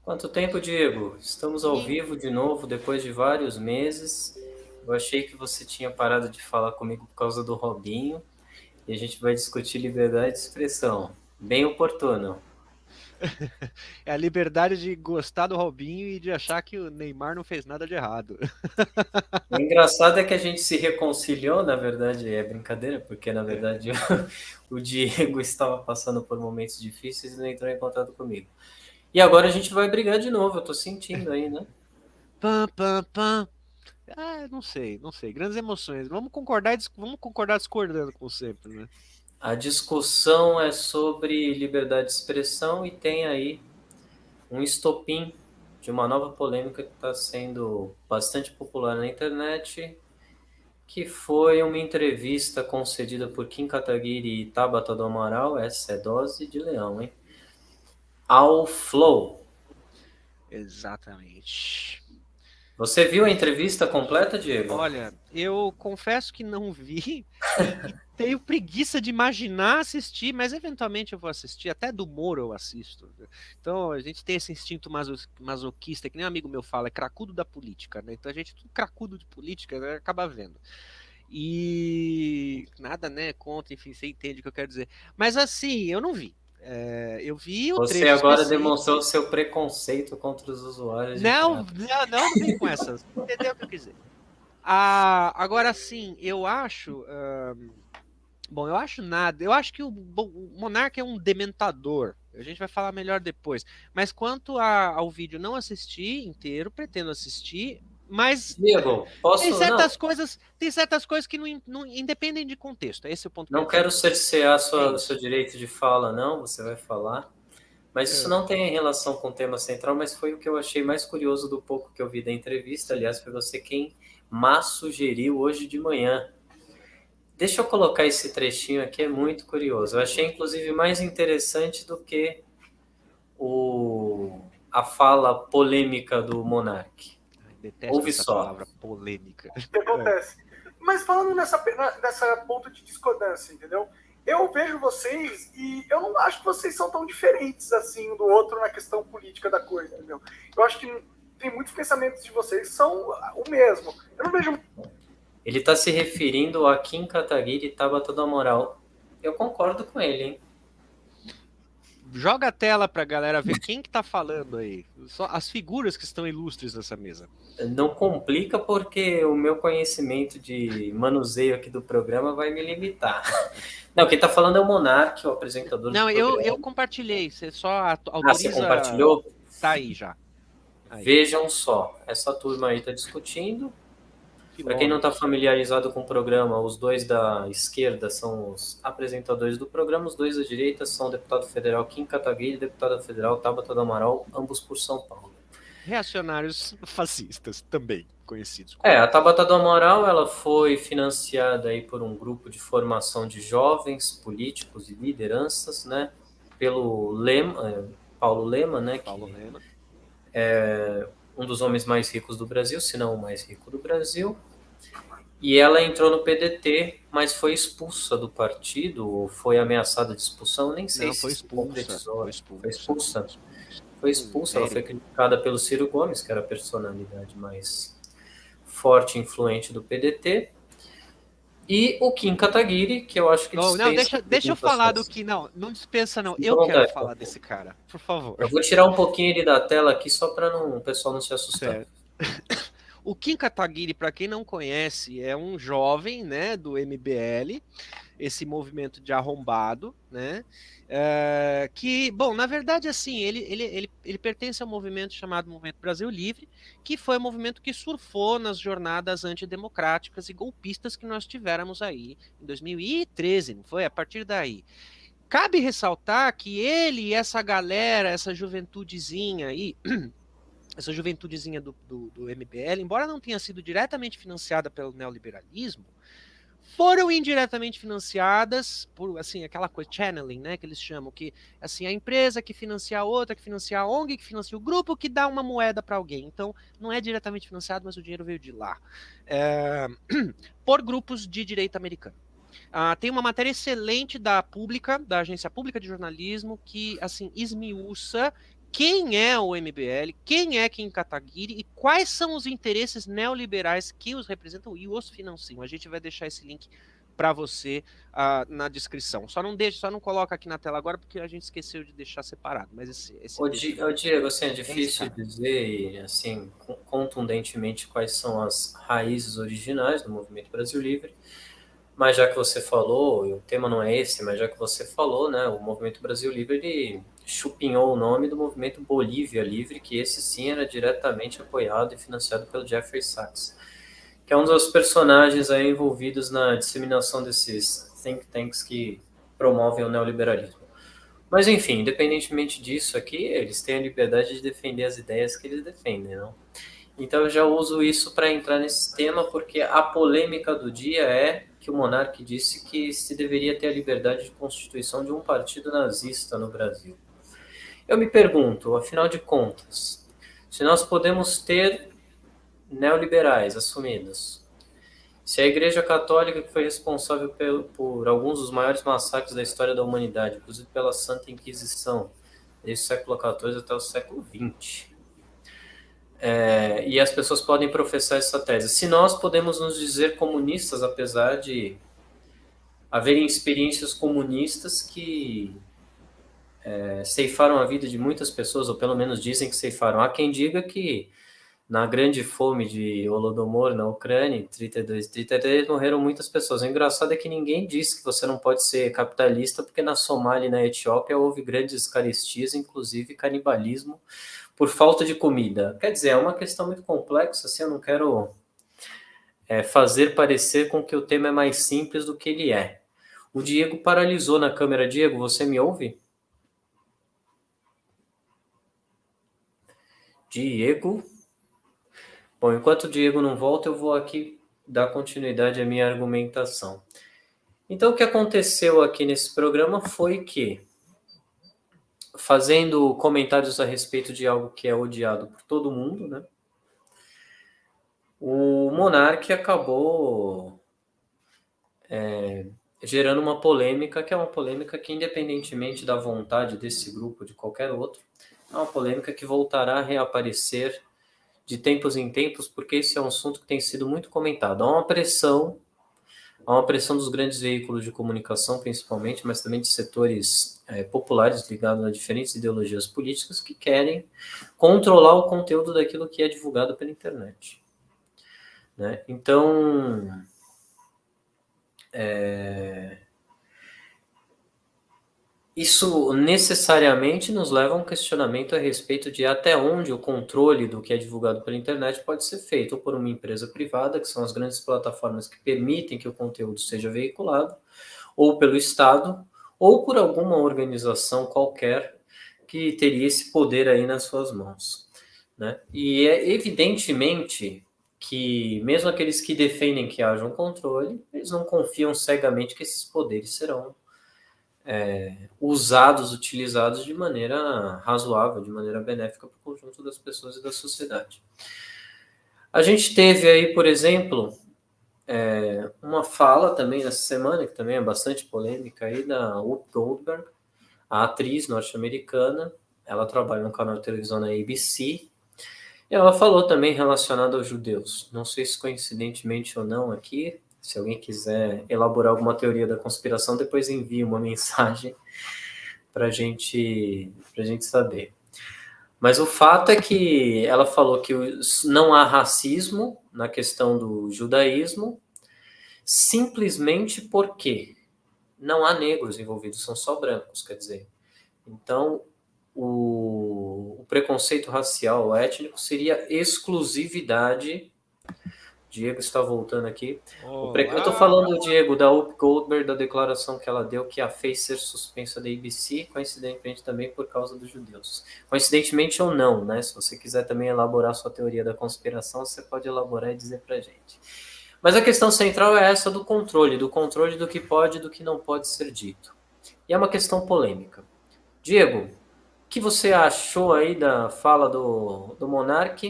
Quanto tempo, Diego? Estamos ao E vivo de novo depois de vários meses. Eu achei que você tinha parado de falar comigo por causa do Robinho e a gente vai discutir liberdade de expressão. Bem oportuno. é a liberdade de gostar do Robinho e de achar que o Neymar não fez nada de errado. O engraçado é que a gente se reconciliou, na verdade, é brincadeira, porque na verdade o Diego estava passando por momentos difíceis e não entrou em contato comigo. E agora a gente vai brigar de novo, eu tô sentindo aí, né? Pam, pam, pam. Não sei, não sei. Grandes emoções. Vamos concordar discordando, como sempre, né? A discussão é sobre liberdade de expressão e tem aí um estopim de uma nova polêmica que está sendo bastante popular na internet, que foi uma entrevista concedida por Kim Kataguiri e Tabata do Amaral, essa é dose de leão, hein? Ao Flow. Exatamente. Você viu a entrevista completa, Diego? Olha, eu confesso que não vi e tenho preguiça de imaginar assistir, mas eventualmente eu vou assistir. Até do Moro eu assisto. Então a gente tem esse instinto masoquista, que nem um amigo meu fala, é cracudo da política, né? Então a gente, tudo cracudo de política, né, acaba vendo. E nada, né? Contra, enfim, você entende o que eu quero dizer. Mas assim, eu não vi. Eu vi o Você trecho agora específico. demonstrou seu preconceito contra os usuários de Não, crack. não, não, não vem com essas. Entendeu o que eu quis dizer? Agora sim, eu acho. Bom, eu acho nada. Eu acho que o Monark é um dementador. A gente vai falar melhor depois. Mas quanto ao vídeo, não assisti inteiro, pretendo assistir. Mas Diego, posso? Não, tem certas coisas que não independem de contexto. Esse é o ponto que eu não ia dizer. quero cercear É o seu isso. direito de fala, não, você vai falar. Mas isso É. não tem relação com o tema central, mas foi o que eu achei mais curioso do pouco que eu vi da entrevista. Sim. Aliás, foi você quem mais sugeriu hoje de manhã. Deixa eu colocar esse trechinho aqui, é muito curioso. Eu Por achei, favor. inclusive, mais interessante do que a fala polêmica do Monark. Ai, detesto Ouve essa só. palavra polêmica. Que É. acontece. Mas falando nessa ponto de discordância, entendeu? Eu vejo vocês e eu não acho que vocês são tão diferentes assim um do outro na questão política da coisa, entendeu? Eu acho que tem muitos pensamentos de vocês que são o mesmo. Eu não vejo. Ele está se referindo a Kim Kataguiri e Tabata do Amaral. Eu concordo com ele, hein? Joga a tela pra galera ver quem que tá falando aí. Só as figuras que estão ilustres nessa mesa. Não complica porque o meu conhecimento de manuseio aqui do programa vai me limitar. Não, quem está falando é o Monark, o apresentador do Não, eu programa. compartilhei. Você só Ah, você autoriza. compartilhou? Tá aí já. Aí. Vejam só, essa turma aí está discutindo. Para quem não está Quilômetros. familiarizado com o programa, os dois da esquerda são os apresentadores do programa, os dois da direita são o deputado federal Kim Kataguiri e o deputada federal Tabata do Amaral, ambos por São Paulo. Reacionários fascistas, também conhecidos como. A Tabata do Amaral ela foi financiada aí por um grupo de formação de jovens políticos e lideranças, né, pelo Lema, Paulo Lema, né, Paulo que Lema. é um dos homens mais ricos do Brasil, se não o mais rico do Brasil. E ela entrou no PDT, mas foi expulsa do partido, ou foi ameaçada de expulsão, nem sei Não, se foi isso expulsa. Foi concretizou. Foi expulsa. Foi expulsa? expulsa. Foi Um expulsa, ela foi império. criticada pelo Ciro Gomes, que era a personalidade mais forte e influente do PDT, e o Kim Kataguiri, que eu acho que Oh, não, dispensa deixa eu falar do apresentações. que. Não, não dispensa, não. Fica à Eu quero vontade. falar desse cara, por favor. Eu vou tirar um pouquinho ele da tela aqui, só para o pessoal não se assustar. Certo. O Kim Kataguiri, para quem não conhece, é um jovem, né, do MBL, esse movimento de arrombado, né, que, bom, na verdade, assim, ele pertence ao movimento chamado Movimento Brasil Livre, que foi o movimento que surfou nas jornadas antidemocráticas e golpistas que nós tivemos aí em 2013, não foi? A partir daí. Cabe ressaltar que ele e essa galera, essa juventudezinha aí, essa juventudezinha do MBL, embora não tenha sido diretamente financiada pelo neoliberalismo, foram indiretamente financiadas por, assim, aquela coisa, channeling, né, que eles chamam, que, assim, a empresa que financia a outra, que financia a ONG, que financia o grupo, que dá uma moeda para alguém. Então, não é diretamente financiado, mas o dinheiro veio de lá. Por grupos de direita americana. Tem uma matéria excelente da Pública, da Agência Pública de Jornalismo, que, assim, esmiuça quem é o MBL, quem é Kim Kataguiri e quais são os interesses neoliberais que os representam e os financiam. A gente vai deixar esse link para você na descrição. Só não coloca aqui na tela agora porque a gente esqueceu de deixar separado. Mas esse texto Ô, Diego, assim, é é difícil riscado. dizer assim, contundentemente quais são as raízes originais do Movimento Brasil Livre, mas já que você falou, e o tema não é esse, mas já que você falou, né, o Movimento Brasil Livre, ele chupinhou o nome do Movimento Bolívia Livre, que esse sim era diretamente apoiado e financiado pelo Jeffrey Sachs, que é um dos personagens aí envolvidos na disseminação desses think tanks que promovem o neoliberalismo. Mas, enfim, independentemente disso aqui, eles têm a liberdade de defender as ideias que eles defendem, não? Então eu já uso isso para entrar nesse tema, porque a polêmica do dia é que o monarca disse que se deveria ter a liberdade de constituição de um partido nazista no Brasil. Eu me pergunto, afinal de contas, se nós podemos ter neoliberais assumidos, se a Igreja Católica, que foi responsável por alguns dos maiores massacres da história da humanidade, inclusive pela Santa Inquisição, desde o século XIV até o século XX, e as pessoas podem professar essa tese. Se nós podemos nos dizer comunistas, apesar de haverem experiências comunistas que ceifaram a vida de muitas pessoas, ou pelo menos dizem que ceifaram. Há quem diga que na grande fome de Holodomor na Ucrânia, em 32 e 33, morreram muitas pessoas. O engraçado é que ninguém disse que você não pode ser capitalista, porque na Somália e na Etiópia houve grandes caristias, inclusive canibalismo, por falta de comida. Quer dizer, é uma questão muito complexa, assim, eu não quero fazer parecer com que o tema é mais simples do que ele é. O Diego paralisou na câmera. Diego, você me ouve? Diego? Bom, enquanto o Diego não volta, eu vou aqui dar continuidade à minha argumentação. Então, o que aconteceu aqui nesse programa foi que, fazendo comentários a respeito de algo que é odiado por todo mundo, né? O monarca acabou gerando uma polêmica, que é uma polêmica que, independentemente da vontade desse grupo ou de qualquer outro, é uma polêmica que voltará a reaparecer de tempos em tempos, porque esse é um assunto que tem sido muito comentado. Há uma pressão dos grandes veículos de comunicação, principalmente, mas também de setores populares ligados a diferentes ideologias políticas que querem controlar o conteúdo daquilo que é divulgado pela internet. Né? Então, isso necessariamente nos leva a um questionamento a respeito de até onde o controle do que é divulgado pela internet pode ser feito, ou por uma empresa privada, que são as grandes plataformas que permitem que o conteúdo seja veiculado, ou pelo Estado, ou por alguma organização qualquer que teria esse poder aí nas suas mãos. Né? E é evidentemente que mesmo aqueles que defendem que haja um controle, eles não confiam cegamente que esses poderes serão usados, utilizados de maneira razoável, de maneira benéfica para o conjunto das pessoas e da sociedade. A gente teve aí, por exemplo, uma fala também nessa semana, que também é bastante polêmica, aí, da Whoopi Goldberg, a atriz norte-americana. Ela trabalha no canal de televisão na ABC, e ela falou também relacionado aos judeus. Não sei se coincidentemente ou não aqui, se alguém quiser elaborar alguma teoria da conspiração, depois envie uma mensagem para a gente saber. Mas o fato é que ela falou que não há racismo na questão do judaísmo, simplesmente porque não há negros envolvidos, são só brancos, quer dizer. Então, o preconceito racial ou étnico seria exclusividade. Diego está voltando aqui. Eu estou falando, Diego, da Whoopi Goldberg, da declaração que ela deu que a fez ser suspensa da ABC, coincidentemente também por causa dos judeus. Coincidentemente ou não, né? Se você quiser também elaborar sua teoria da conspiração, você pode elaborar e dizer pra gente. Mas a questão central é essa do controle do que pode e do que não pode ser dito. E é uma questão polêmica. Diego, o que você achou aí da fala do monarca?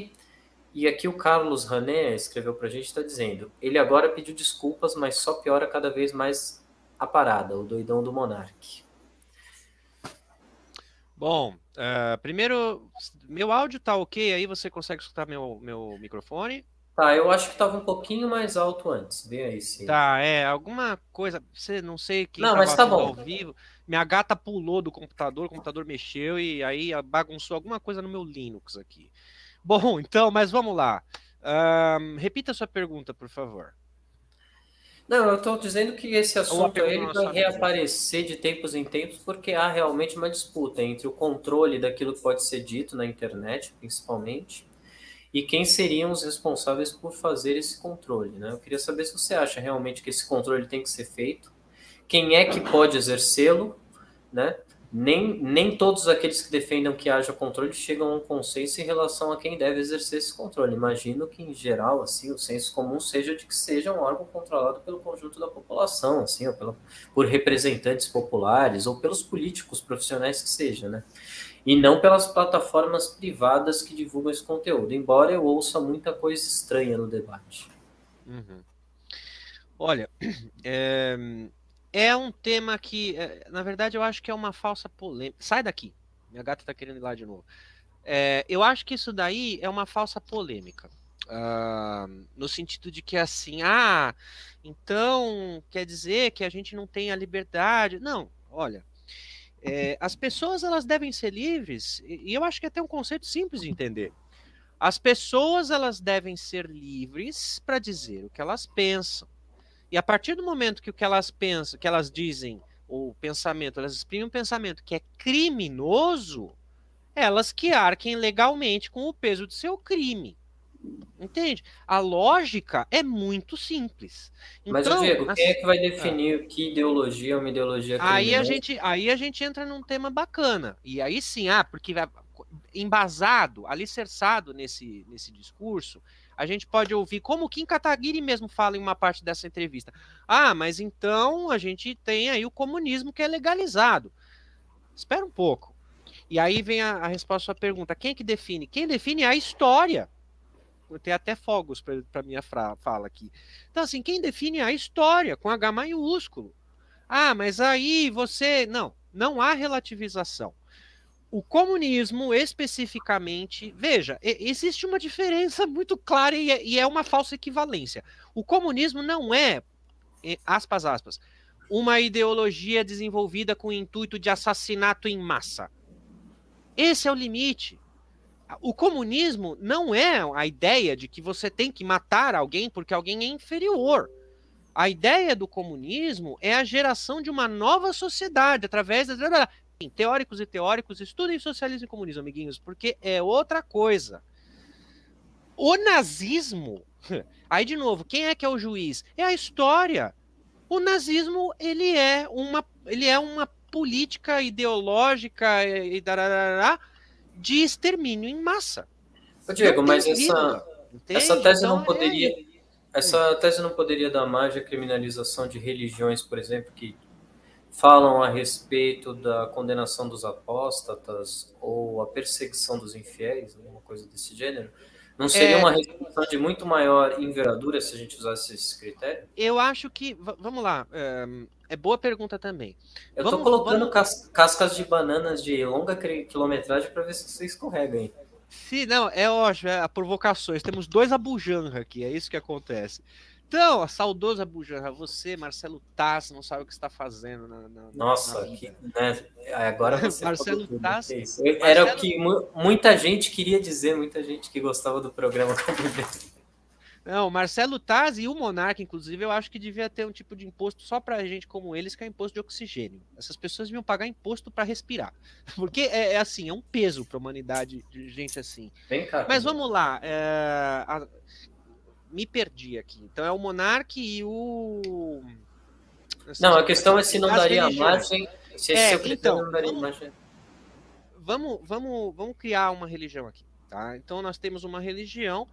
E aqui o Carlos Rané escreveu para a gente, está dizendo, ele agora pediu desculpas, mas só piora cada vez mais a parada, o doidão do monarca. Bom, Primeiro, meu áudio tá ok aí? Você consegue escutar meu microfone? Tá, eu acho que estava um pouquinho mais alto antes. Vê aí se. Tá, alguma coisa, você não sei quem Não, mas tava tá vendo ao bom. vivo. Minha gata pulou do computador, o computador mexeu e aí bagunçou alguma coisa no meu Linux aqui. Bom, então, mas vamos lá. Repita a sua pergunta, por favor. Não, eu estou dizendo que esse Ou a assunto aí pergunta do ele nosso vai amigo. reaparecer de tempos em tempos porque há realmente uma disputa entre o controle daquilo que pode ser dito na internet, principalmente, e quem seriam os responsáveis por fazer esse controle, né? Eu queria saber se você acha realmente que esse controle tem que ser feito, quem é que pode exercê-lo, né? Nem todos aqueles que defendam que haja controle chegam a um consenso em relação a quem deve exercer esse controle. Imagino que, em geral, assim, o senso comum seja de que seja um órgão controlado pelo conjunto da população, assim, ou por representantes populares, ou pelos políticos profissionais que seja, né? E não pelas plataformas privadas que divulgam esse conteúdo, embora eu ouça muita coisa estranha no debate. Uhum. Olha, é, é um tema que, na verdade, eu acho que é uma falsa polêmica. Sai daqui. Minha gata tá querendo ir lá de novo. Eu acho que isso daí é uma falsa polêmica. No sentido de que assim, então quer dizer que a gente não tem a liberdade. Não, olha, as pessoas elas devem ser livres, e eu acho que é até um conceito simples de entender. As pessoas elas devem ser livres para dizer o que elas pensam. E a partir do momento que o que elas pensam, que elas dizem, o pensamento, elas exprimem um pensamento que é criminoso, elas que arquem legalmente com o peso do seu crime. Entende? A lógica é muito simples. Mas, o Então, Diego, quem é que vai ah, definir que ideologia é uma ideologia criminosa? aí a gente entra num tema bacana. E aí sim, porque embasado, alicerçado nesse discurso, a gente pode ouvir como o Kim Kataguiri mesmo fala em uma parte dessa entrevista. Mas então a gente tem aí o comunismo que é legalizado. Espera um pouco. E aí vem a resposta à sua pergunta: quem é que define? Quem define é a história. Tem até fogos para minha fala aqui. Então, assim, quem define é a história, com H maiúsculo. Mas aí você. Não, não há relativização. O comunismo, especificamente, veja, existe uma diferença muito clara e é uma falsa equivalência. O comunismo não é, aspas, aspas, uma ideologia desenvolvida com o intuito de assassinato em massa. Esse é o limite. O comunismo não é a ideia de que você tem que matar alguém porque alguém é inferior. A ideia do comunismo é a geração de uma nova sociedade através da. Teóricos e teóricos, estudem socialismo e comunismo, amiguinhos, porque é outra coisa. O nazismo, aí de novo, quem é que é o juiz? É a história. O nazismo, ele é uma política ideológica de extermínio em massa. Ô, Não Diego, tem mas vírgula, essa entende? tese Então, não poderia, essa tese não poderia dar margem à criminalização de religiões, por exemplo, que falam a respeito da condenação dos apóstatas ou a perseguição dos infiéis, alguma coisa desse gênero? Não seria é, uma restrição de muito maior envergadura se a gente usasse esse critério? eu acho que. Vamos lá. Boa pergunta também. Eu estou colocando cascas de bananas de longa quilometragem para ver se você escorrega aí. Se não, é ótimo, provocações. Temos dois Abujanra aqui, é isso que acontece. Então, saudoso Abujanra, você, Marcelo Tass, não sabe o que está fazendo na Nossa, vida. né? Agora você falou Marcelo tudo. Tass. É isso. Era o Marcelo. que muita gente queria dizer, muita gente que gostava do programa. Não, Marcelo Taz e o Monarca, inclusive, eu acho que devia ter um tipo de imposto só pra gente como eles, que é imposto de oxigênio. Essas pessoas deviam pagar imposto para respirar. Porque assim, é um peso pra humanidade de gente assim. Vem cá. Mas vamos lá. Me perdi aqui. Então é o Monarca e o. Não, a questão é se não As daria religiões. margem. Se esse seu critério Então, não daria margem. vamos criar uma religião aqui. Tá? Então nós temos uma religião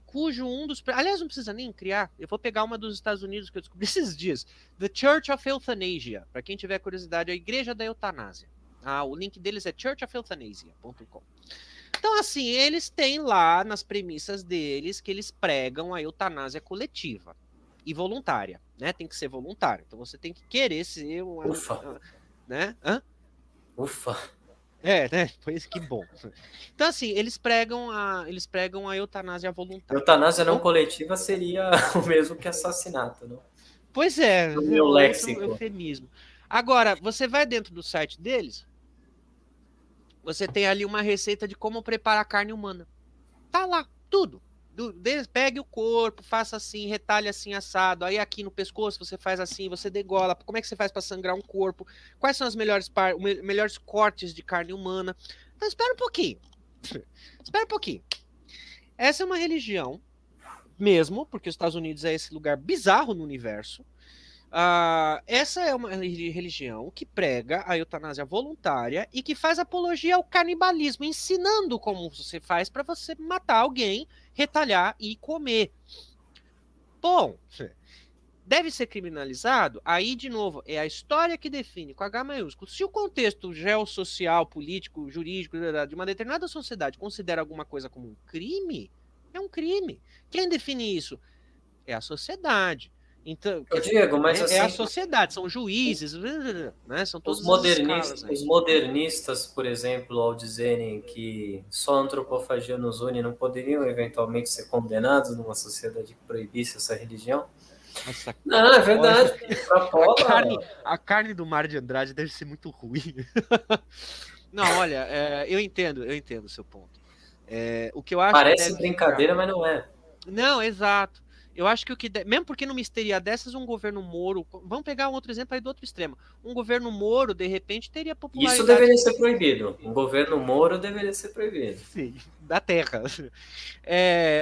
cujo um dos. Aliás, não precisa nem criar. Eu vou pegar uma dos Estados Unidos que eu descobri esses dias. The Church of Euthanasia. Para quem tiver curiosidade, a Igreja da Eutanásia. O link deles é churchofeuthanasia.com. Então, assim, eles têm lá nas premissas deles que eles pregam a eutanásia coletiva e voluntária, né? Tem que ser voluntário. Então você tem que querer ser Ufa. né? Ufa. Né? Pois que bom. Então, assim, eles pregam a eutanásia voluntária. Eutanásia não coletiva seria o mesmo que assassinato, não? Pois é, No é meu outro léxico. eufemismo. Agora, você vai dentro do site deles, você tem ali uma receita de como preparar carne humana. Tá lá, tudo. Pegue o corpo, faça assim, retalhe assim assado. Aí aqui no pescoço você faz assim, você degola. Como é que você faz para sangrar um corpo? Quais são as melhores cortes de carne humana? Então espera um pouquinho. Espera um pouquinho. Essa é uma religião mesmo, porque os Estados Unidos é esse lugar bizarro no universo. Essa é uma religião que prega a eutanásia voluntária e que faz apologia ao canibalismo, ensinando como você faz para você matar alguém, retalhar e comer. Bom, deve ser criminalizado? Aí, de novo, é a história que define, com H maiúsculo. Se o contexto geossocial, político, jurídico de uma determinada sociedade considera alguma coisa como um crime, é um crime. Quem define isso? É a sociedade. Então, Eu quer dizer, digo, mas é a assim, sociedade, são juízes, né? São os todas as escalas os aí. modernistas, por exemplo, ao dizerem que só a antropofagia nos une, não poderiam eventualmente ser condenados numa sociedade que proibisse essa religião? Nossa, Não, é olha, verdade, porque extrapola. a carne do Mar de Andrade deve ser muito ruim. Não, olha, eu entendo o seu ponto. O que eu acho que Parece deve ficar. brincadeira, mas não é. Não, exato. Eu acho que mesmo porque numa histeria dessas, um governo Moro. Vamos pegar um outro exemplo aí do outro extremo. Um governo Moro, de repente, teria Isso popularidade deveria ser proibido. O governo Moro deveria ser proibido. sim, da Terra.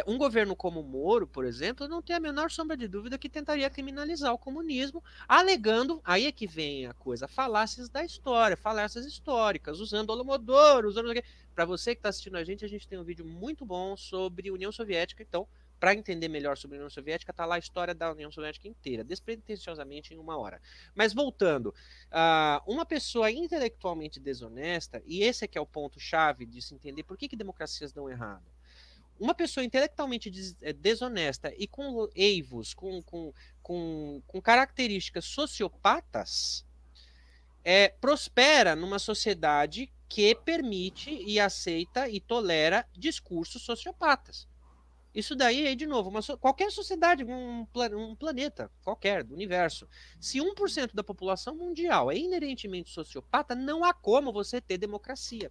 Um governo como o Moro, por exemplo, não tem a menor sombra de dúvida que tentaria criminalizar o comunismo, alegando, aí é que vem a coisa, falácias da história, falácias históricas, usando Holodomor, usando... Para você que está assistindo a gente tem um vídeo muito bom sobre União Soviética, então, para entender melhor sobre a União Soviética, tá lá a história da União Soviética inteira, despretensiosamente em 1 hora. Mas voltando, uma pessoa intelectualmente desonesta, e esse é que é o ponto-chave de se entender por que democracias dão errado. Uma pessoa intelectualmente desonesta e com eivos, com características sociopatas, prospera numa sociedade que permite e aceita e tolera discursos sociopatas. Isso daí é, de novo, qualquer sociedade, um planeta qualquer do universo. Se 1% da população mundial é inerentemente sociopata, não há como você ter democracia.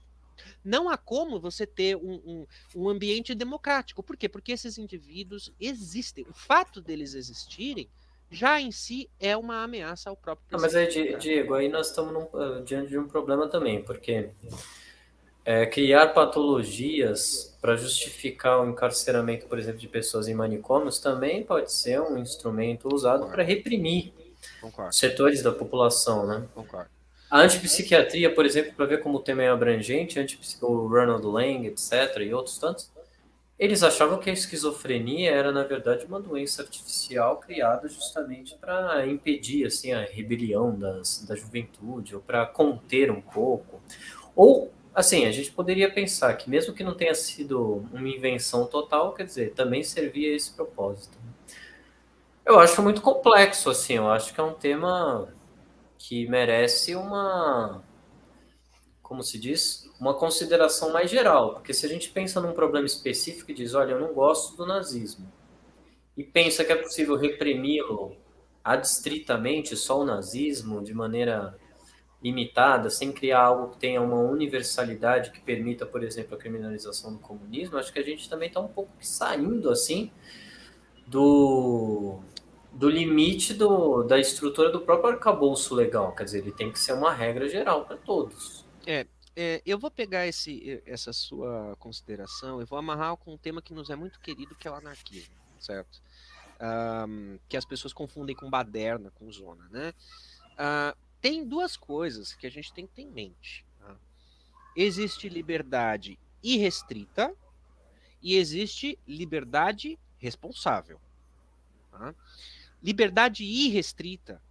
Não há como você ter um ambiente democrático. Por quê? Porque esses indivíduos existem. O fato deles existirem já em si é uma ameaça ao próprio Ah, mas aí, princípio democrático. Diego, aí nós estamos diante de um problema também, porque criar patologias para justificar o encarceramento, por exemplo, de pessoas em manicômios também pode ser um instrumento usado para reprimir Concordo. setores da população, né? Concordo. A antipsiquiatria, por exemplo, para ver como o tema é abrangente, o Ronald Lang, etc., e outros tantos, eles achavam que a esquizofrenia era, na verdade, uma doença artificial criada justamente para impedir assim, a rebelião da juventude, ou para conter um pouco. Ou, assim, a gente poderia pensar que, mesmo que não tenha sido uma invenção total, quer dizer, também servia a esse propósito. Eu acho muito complexo, assim, eu acho que é um tema que merece como se diz, uma consideração mais geral, porque se a gente pensa num problema específico e diz, olha, eu não gosto do nazismo, e pensa que é possível reprimi-lo adstritamente, só o nazismo, de maneira limitada, sem criar algo que tenha uma universalidade que permita, por exemplo, a criminalização do comunismo, acho que a gente também está um pouco saindo, assim, do, do limite da estrutura do próprio arcabouço legal, quer dizer, ele tem que ser uma regra geral para todos. Eu vou pegar essa sua consideração e vou amarrar com um tema que nos é muito querido, que é o anarquismo, certo? Que as pessoas confundem com baderna, com zona, né? Tem duas coisas que a gente tem que ter em mente. Tá? Existe liberdade irrestrita e existe liberdade responsável. Tá? Liberdade irrestrita,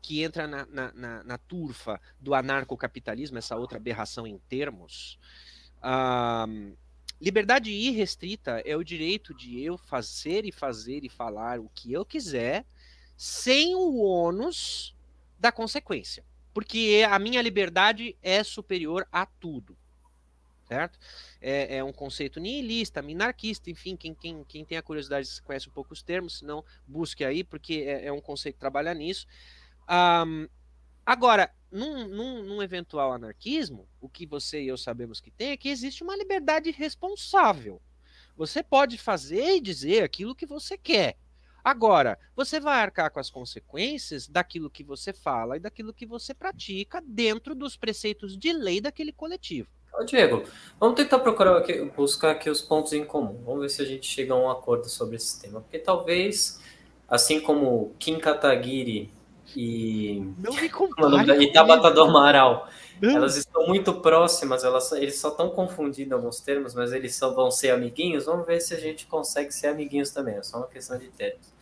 que entra na turfa do anarcocapitalismo, essa outra aberração em termos. Liberdade irrestrita é o direito de eu fazer e falar o que eu quiser, sem o ônus da consequência. Porque a minha liberdade é superior a tudo. certo? É um conceito nihilista, minarquista, enfim, quem tem a curiosidade conhece um pouco os termos, senão busque aí, porque é um conceito que trabalha nisso. Agora, num eventual anarquismo, o que você e eu sabemos que tem é que existe uma liberdade responsável. Você pode fazer e dizer aquilo que você quer. Agora, você vai arcar com as consequências daquilo que você fala e daquilo que você pratica dentro dos preceitos de lei daquele coletivo. Ô, Diego, vamos tentar buscar aqui os pontos em comum. Vamos ver se a gente chega a um acordo sobre esse tema. Porque talvez, assim como Kim Kataguiri e Não me como é o nome compare da com Tabata do isso. Amaral, Não. elas estão muito próximas, eles só estão confundindo alguns termos, mas eles só vão ser amiguinhos. Vamos ver se a gente consegue ser amiguinhos também. É só uma questão de termos.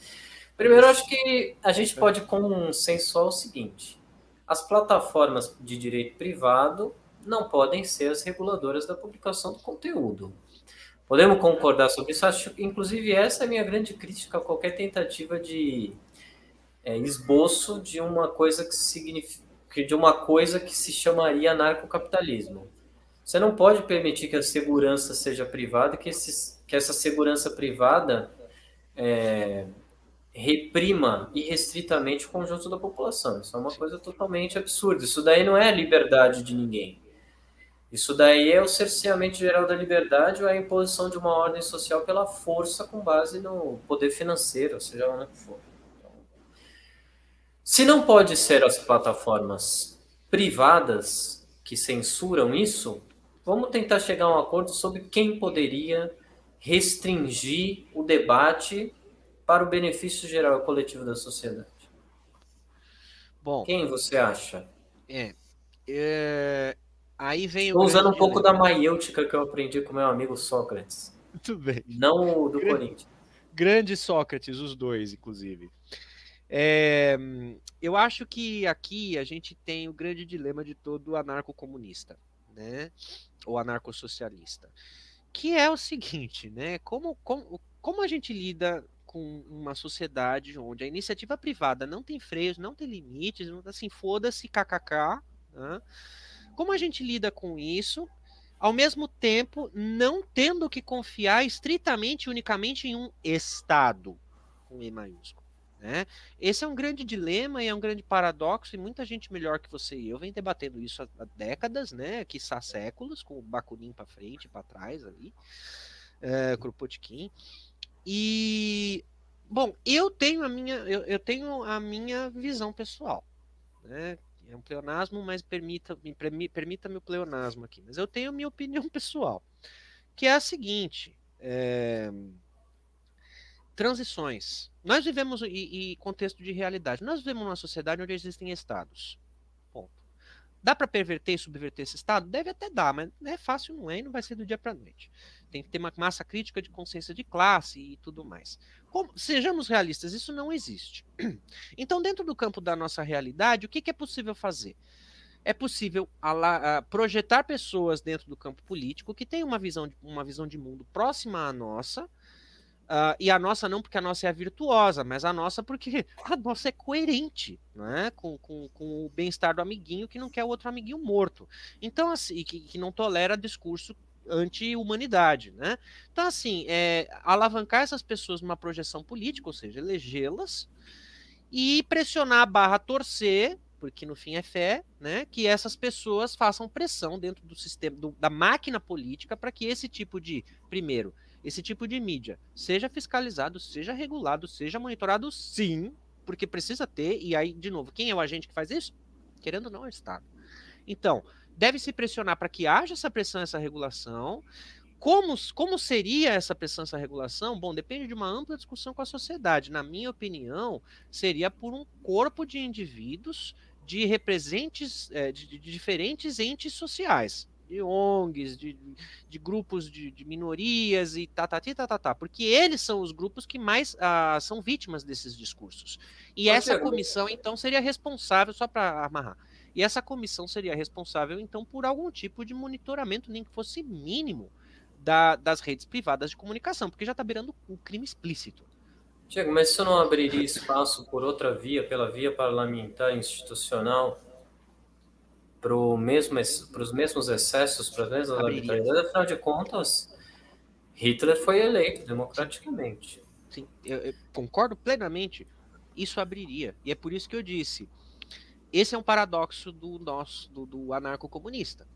Primeiro, acho que a gente pode consensuar o seguinte: as plataformas de direito privado não podem ser as reguladoras da publicação do conteúdo. Podemos concordar sobre isso? Acho, inclusive, essa é a minha grande crítica a qualquer tentativa de esboço de uma coisa que significa de uma coisa que se chamaria anarcocapitalismo. Você não pode permitir que a segurança seja privada, que essa segurança privada reprima irrestritamente o conjunto da população. Isso é uma coisa totalmente absurda. Isso daí não é a liberdade de ninguém. Isso daí é o cerceamento geral da liberdade ou a imposição de uma ordem social pela força com base no poder financeiro, seja lá o que for. Se não pode ser as plataformas privadas que censuram isso, vamos tentar chegar a um acordo sobre quem poderia restringir o debate para o benefício geral e coletivo da sociedade. Bom, Quem você acha? é, é, aí vem o Estou grande usando um pouco dilema. da maiêutica que eu aprendi com meu amigo Sócrates, Muito bem. não o do Corinthians. Grande Sócrates, os dois, inclusive. É, eu acho que aqui a gente tem o grande dilema de todo anarcocomunista, né? Ou anarcossocialista, que é o seguinte, né? Como a gente lida com uma sociedade onde a iniciativa privada não tem freios, não tem limites, assim, foda-se, kkk, né? Como a gente lida com isso, ao mesmo tempo não tendo que confiar estritamente e unicamente em um Estado, com E maiúsculo? Né? Esse é um grande dilema e é um grande paradoxo, e muita gente melhor que você e eu vem debatendo isso há décadas, né? Quiçá séculos, com o Bakunin para frente e para trás ali, Kropotkin. E, bom, eu tenho a minha visão pessoal, né? É um pleonasmo, mas permita-me o pleonasmo aqui. Mas eu tenho a minha opinião pessoal, que é a seguinte: transições. Nós vivemos, e contexto de realidade, nós vivemos numa sociedade onde existem estados. Ponto. Dá para perverter e subverter esse estado? Deve até dar, mas é fácil, não é, e não vai ser do dia para noite. Tem que ter uma massa crítica de consciência de classe e tudo mais. Sejamos realistas, isso não existe. Então, dentro do campo da nossa realidade, o que é possível fazer? É possível projetar pessoas dentro do campo político que têm uma visão de mundo próxima à nossa, e a nossa não porque a nossa é a virtuosa, mas a nossa porque a nossa é coerente, né? com o bem-estar do amiguinho que não quer o outro amiguinho morto. Então, assim, que não tolera discurso anti-humanidade, né? Então, assim, alavancar essas pessoas numa projeção política, ou seja, elegê-las, e pressionar a barra torcer, porque no fim é fé, né? Que essas pessoas façam pressão dentro do sistema, da máquina política, para que esse tipo de, primeiro, esse tipo de mídia seja fiscalizado, seja regulado, seja monitorado, sim, porque precisa ter, e aí, de novo, quem é o agente que faz isso? Querendo ou não, é o Estado. Então, deve-se pressionar para que haja essa pressão, essa regulação. Como seria essa pressão, essa regulação? Bom, depende de uma ampla discussão com a sociedade. Na minha opinião, seria por um corpo de indivíduos de representantes de diferentes entes sociais, de ONGs, de grupos de minorias e porque eles são os grupos que mais são vítimas desses discursos. E essa comissão, então, seria responsável, só para amarrar, e essa comissão seria responsável, então, por algum tipo de monitoramento, nem que fosse mínimo, das redes privadas de comunicação, porque já está beirando um crime explícito. Diego, mas isso não abriria espaço por outra via, pela via parlamentar institucional, para os mesmos excessos, para as mesmas Abriria. arbitrariedades, afinal de contas, Hitler foi eleito democraticamente. Sim, eu concordo plenamente. Isso abriria. E é por isso que eu disse. Esse é um paradoxo do anarcocomunista.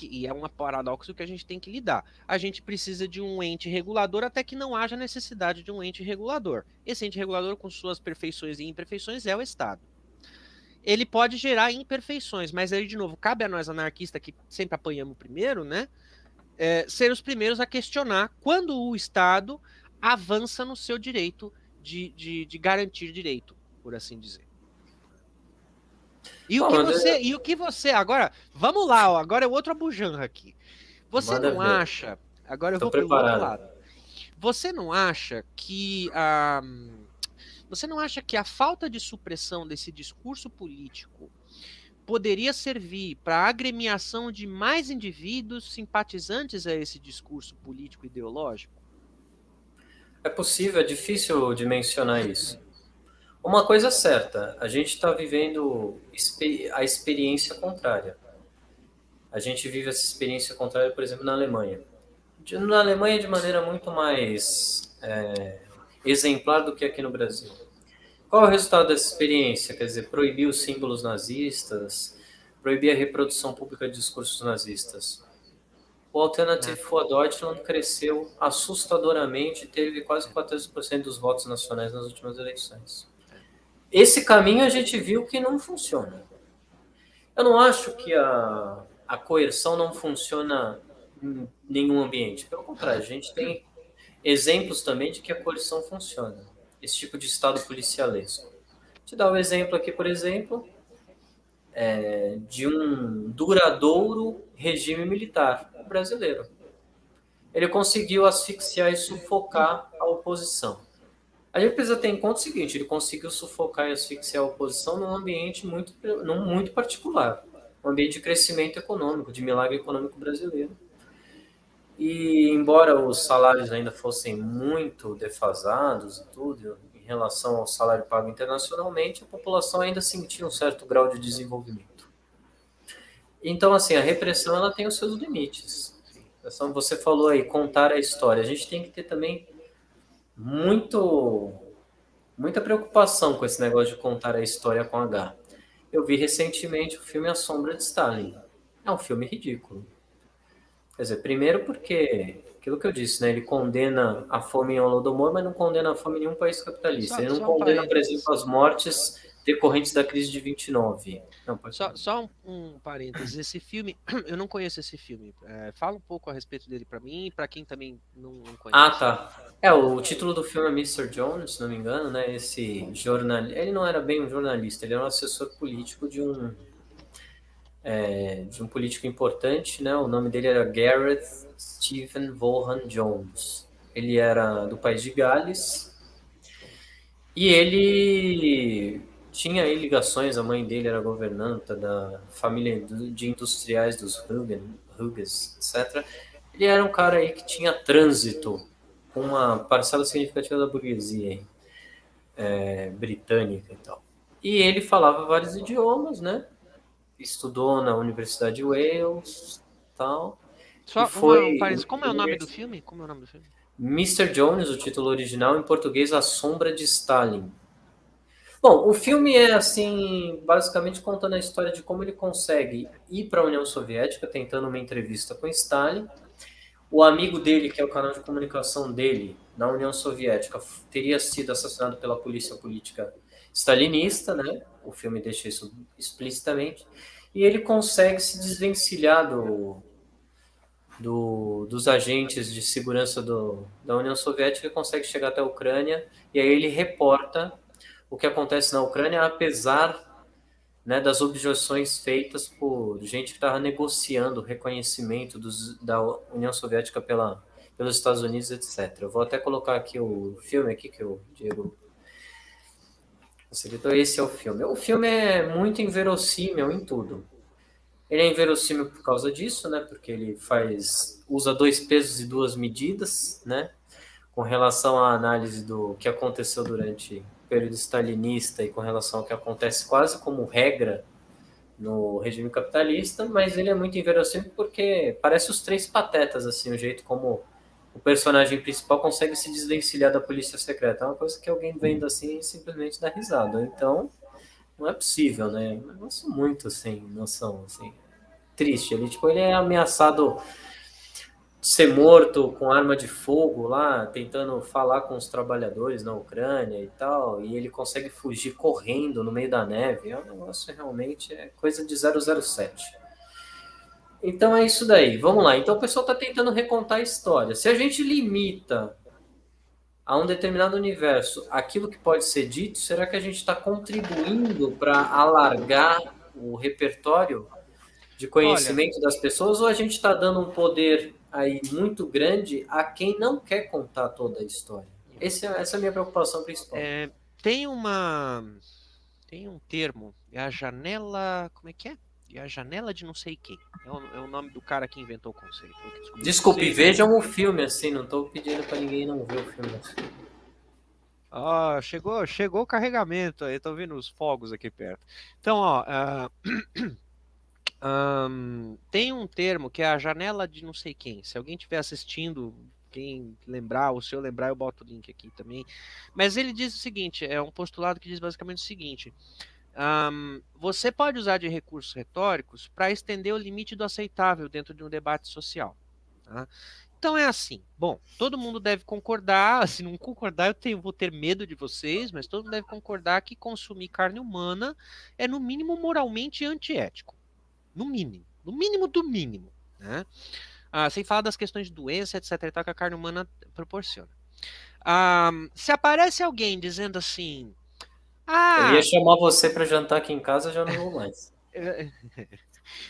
E é um paradoxo que a gente tem que lidar. A gente precisa de um ente regulador até que não haja necessidade de um ente regulador. Esse ente regulador, com suas perfeições e imperfeições, é o Estado. Ele pode gerar imperfeições, mas aí, de novo, cabe a nós anarquistas, que sempre apanhamos primeiro, né? Ser os primeiros a questionar quando o Estado avança no seu direito de garantir direito, por assim dizer. E o que você. Agora, vamos lá, ó, agora é o outro abujanra aqui. Você Manda não ver. acha. Agora eu Tô vou pelo outro preparado. lado. Você não acha que. Você não acha que a falta de supressão desse discurso político poderia servir para a agremiação de mais indivíduos simpatizantes a esse discurso político ideológico? É possível, é difícil de mencionar isso. Uma coisa é certa, a gente está vivendo a experiência contrária. A gente vive essa experiência contrária, por exemplo, na Alemanha. Na Alemanha, de maneira muito mais exemplar do que aqui no Brasil. Qual é o resultado dessa experiência? Quer dizer, proibir os símbolos nazistas, proibir a reprodução pública de discursos nazistas. O Alternative for Deutschland cresceu assustadoramente, teve quase 14% dos votos nacionais nas últimas eleições. Esse caminho a gente viu que não funciona. Eu não acho que a coerção não funciona em nenhum ambiente. Pelo contrário, a gente tem exemplos também de que a coerção funciona. Esse tipo de estado policialesco. Vou te dar um exemplo aqui, por exemplo, de um duradouro regime militar brasileiro. Ele conseguiu asfixiar e sufocar a oposição. A gente precisa ter em conta o seguinte, ele conseguiu sufocar e asfixiar a oposição num ambiente muito particular, um ambiente de crescimento econômico, de milagre econômico brasileiro. E embora os salários ainda fossem muito defasados e tudo, em relação ao salário pago internacionalmente, a população ainda sentia um certo grau de desenvolvimento. Então, assim, a repressão ela tem os seus limites. Você falou aí, contar a história. A gente tem que ter também muita preocupação com esse negócio de contar a história com H. Eu vi recentemente o filme A Sombra de Stalin. É um filme ridículo. Quer dizer, primeiro porque, aquilo que eu disse, né, ele condena a fome em Holodomor, mas não condena a fome em nenhum país capitalista. Ele não condena, por exemplo, as mortes decorrentes da crise de 29. Não, só um parênteses, esse filme, eu não conheço esse filme. Fala um pouco a respeito dele para mim e para quem também não conhece. Ah, tá. O título do filme é Mr. Jones, se não me engano, né? Esse jornalista, ele não era bem um jornalista, ele era um assessor político de um político importante, né? O nome dele era Gareth Stephen Vaughan Jones. Ele era do país de Gales e ele tinha aí ligações, a mãe dele era governanta da família de industriais dos Hughes, etc. Ele era um cara aí que tinha trânsito com uma parcela significativa da burguesia britânica e tal. E ele falava vários idiomas, né? Estudou na Universidade de Wales, tal. Só um parênteses, como é o nome do filme? Mr. Jones, o título original, em português, A Sombra de Stalin. Bom, o filme é, assim, basicamente contando a história de como ele consegue ir para a União Soviética, tentando uma entrevista com Stalin. O amigo dele, que é o canal de comunicação dele, na União Soviética, teria sido assassinado pela polícia política stalinista, né? O filme deixa isso explicitamente. E ele consegue se desvencilhar dos agentes de segurança da União Soviética e consegue chegar até a Ucrânia. E aí ele reporta o que acontece na Ucrânia, apesar, né, das objeções feitas por gente que estava negociando o reconhecimento da União Soviética pelos Estados Unidos, etc. Eu vou até colocar aqui o filme aqui que o Diego facilitou. Esse é o filme. O filme é muito inverossímil em tudo. Ele é inverossímil por causa disso, né? Porque ele usa 2 pesos e 2 medidas, né? Com relação à análise do que aconteceu durante o período stalinista e com relação ao que acontece quase como regra no regime capitalista, mas ele é muito inverossímil porque parece os Três Patetas, assim, o jeito como o personagem principal consegue se desvencilhar da polícia secreta. É uma coisa que alguém vendo assim simplesmente dá risada. Então, não é possível, né? É um negócio muito sem noção, assim. Triste. Ele é ameaçado de ser morto com arma de fogo lá, tentando falar com os trabalhadores na Ucrânia e tal, e ele consegue fugir correndo no meio da neve. É um negócio realmente coisa de 007. Então é isso daí. Vamos lá. Então o pessoal está tentando recontar a história. Se a gente limita a um determinado universo aquilo que pode ser dito, será que a gente está contribuindo para alargar o repertório de Olha, conhecimento das pessoas ou a gente está dando um poder aí muito grande a quem não quer contar toda a história? Essa é a minha preocupação principal. tem um termo, é a janela, como é que é? É a janela de não sei quem. É o nome do cara que inventou o conceito. Eu que descobri o Desculpe, conceito. vejam o filme assim, não estou pedindo para ninguém não ver o filme. Ah, chegou o carregamento aí, tô vendo os fogos aqui perto. Então, ó, tem um termo que é a janela de não sei quem. Se alguém estiver assistindo, quem lembrar, ou se eu lembrar, eu boto o link aqui também. Mas ele diz o seguinte: é um postulado que diz basicamente o seguinte: você pode usar de recursos retóricos para estender o limite do aceitável dentro de um debate social. Tá? Então é assim, bom, todo mundo deve concordar, se não concordar vou ter medo de vocês, mas todo mundo deve concordar que consumir carne humana é no mínimo moralmente antiético. No mínimo do mínimo, né? Sem falar das questões de doença, etc, e tal, que a carne humana proporciona. Se aparece alguém dizendo assim, Eu ia ah, chamar você para jantar aqui em casa, já não vou mais.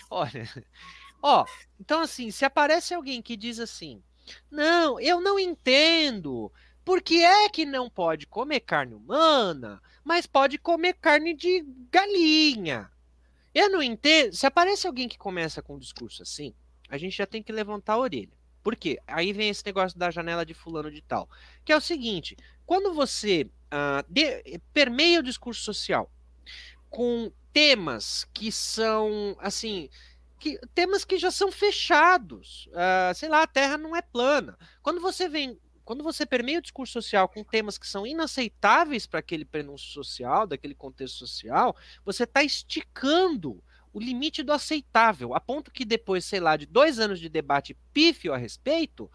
olha, ó, então assim, se aparece alguém que diz assim, não, eu não entendo, por que é que não pode comer carne humana, mas pode comer carne de galinha? Eu não entendo. Se aparece alguém que começa com um discurso assim, a gente já tem que levantar a orelha. Por quê? Aí vem esse negócio da janela de fulano de tal. Que é o seguinte: quando você permeia o discurso social com temas que são, assim, temas que já são fechados. Sei lá, a Terra não é plana. Quando você permeia o discurso social com temas que são inaceitáveis para aquele prenúncio social, daquele contexto social, você está esticando o limite do aceitável, a ponto que depois, sei lá, de 2 anos de debate pífio a respeito,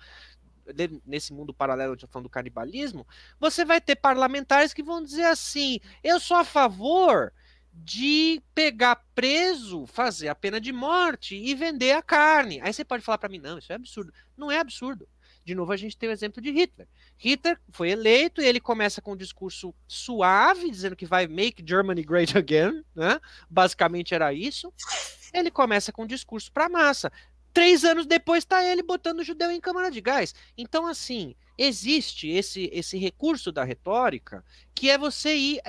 nesse mundo paralelo, eu falando do canibalismo, você vai ter parlamentares que vão dizer assim: eu sou a favor de pegar preso, fazer a pena de morte e vender a carne. Aí você pode falar para mim, não, isso é absurdo. Não é absurdo. De novo, a gente tem o exemplo de Hitler. Hitler foi eleito e ele começa com um discurso suave, dizendo que vai make Germany great again, né? Basicamente era isso. Ele começa com um discurso para a massa. 3 anos depois está ele botando o judeu em câmara de gás. Então, assim, existe esse recurso da retórica que é você ir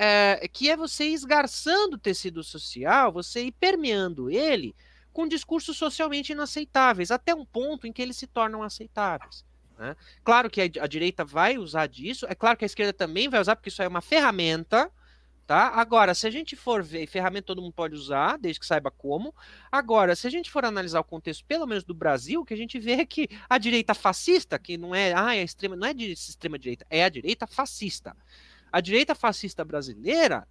esgarçando o tecido social, você ir permeando ele com discursos socialmente inaceitáveis, até um ponto em que eles se tornam aceitáveis. Né? Claro que a direita vai usar disso, é claro que a esquerda também vai usar, porque isso é uma ferramenta. Tá? Agora, se a gente for ver, ferramenta todo mundo pode usar, desde que saiba como. Agora, se a gente for analisar o contexto, pelo menos do Brasil, o que a gente vê é que a direita fascista, que não é, é extrema, não é de extrema direita, é a direita fascista. A direita fascista brasileira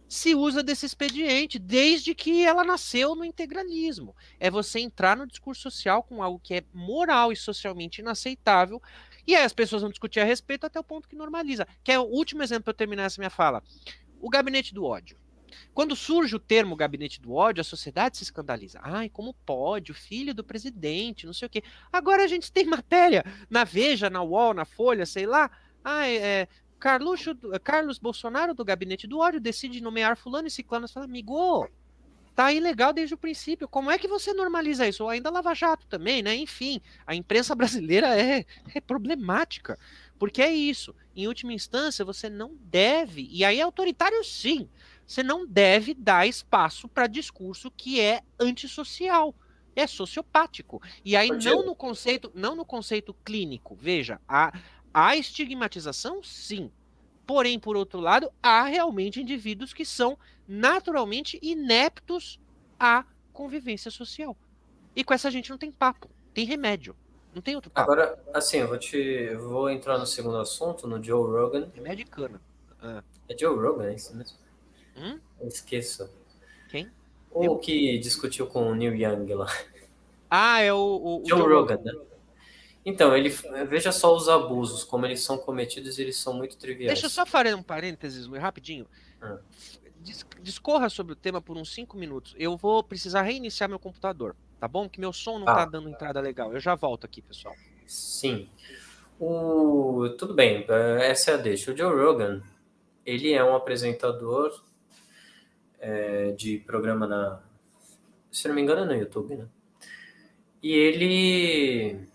se usa desse expediente desde que ela nasceu no integralismo. É você entrar no discurso social com algo que é moral e socialmente inaceitável, e aí as pessoas vão discutir a respeito até o ponto que normaliza. Que é o último exemplo para eu terminar essa minha fala. O gabinete do ódio. Quando surge o termo gabinete do ódio, a sociedade se escandaliza. Ai, como pode? O filho do presidente, não sei o quê. Agora a gente tem matéria na Veja, na UOL, na Folha, sei lá. Carlos Bolsonaro do gabinete do ódio decide nomear fulano e ciclano. Você fala, amigo, tá ilegal desde o princípio. Como é que você normaliza isso? Ou ainda Lava Jato também, né? Enfim, a imprensa brasileira é problemática. Porque é isso. Em última instância, você não deve, e aí é autoritário sim, você não deve dar espaço para discurso que é antissocial. É sociopático. E aí não no conceito clínico. Veja, a estigmatização, sim. Porém, por outro lado, há realmente indivíduos que são naturalmente ineptos a convivência social. E com essa gente não tem papo, tem remédio, não tem outro papo. Agora, assim, eu vou entrar no segundo assunto, no Joe Rogan. Remédio e cana. Ah. É Joe Rogan, é isso mesmo? Hum? Eu esqueço. Quem? O Eu? que discutiu com o Neil Young lá. Ah, é o Joe Joe Rogan, Rogan. né? Então, veja só os abusos, como eles são cometidos e eles são muito Deixa eu triviais. só fazer um parênteses muito rapidinho. Ah, Discorra sobre o tema por uns 5 minutos. Eu vou precisar reiniciar meu computador, tá bom? Que meu som não tá tá, dando entrada legal. Eu já volto aqui, pessoal. sim. Tudo bem, essa é a deixa. O Joe Rogan, ele é um apresentador de programa se não me engano, é no YouTube, né? E ele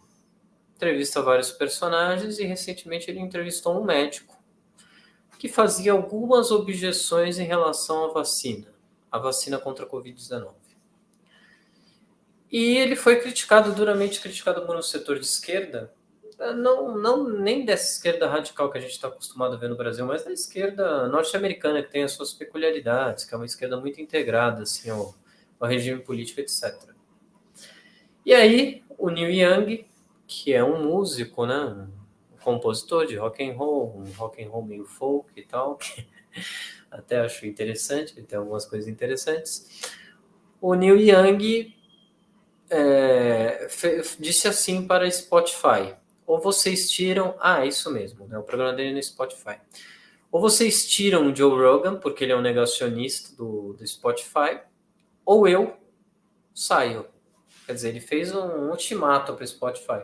entrevista vários personagens e recentemente ele entrevistou um médico que fazia algumas objeções em relação à vacina contra a Covid-19. E ele foi duramente criticado por um setor de esquerda, não nem dessa esquerda radical que a gente está acostumado a ver no Brasil, mas da esquerda norte-americana, que tem as suas peculiaridades, que é uma esquerda muito integrada assim, ao regime político, etc. E aí, o Neil Young, que é um músico, né, um compositor de rock and roll, um rock and roll meio folk e tal, que até acho interessante, ele tem algumas coisas interessantes. O Neil Young disse assim para Spotify: ou vocês tiram, é isso mesmo, né, o programa dele no Spotify. Ou vocês tiram o Joe Rogan, porque ele é um negacionista do Spotify, ou eu saio. Quer dizer, ele fez um ultimato para o Spotify.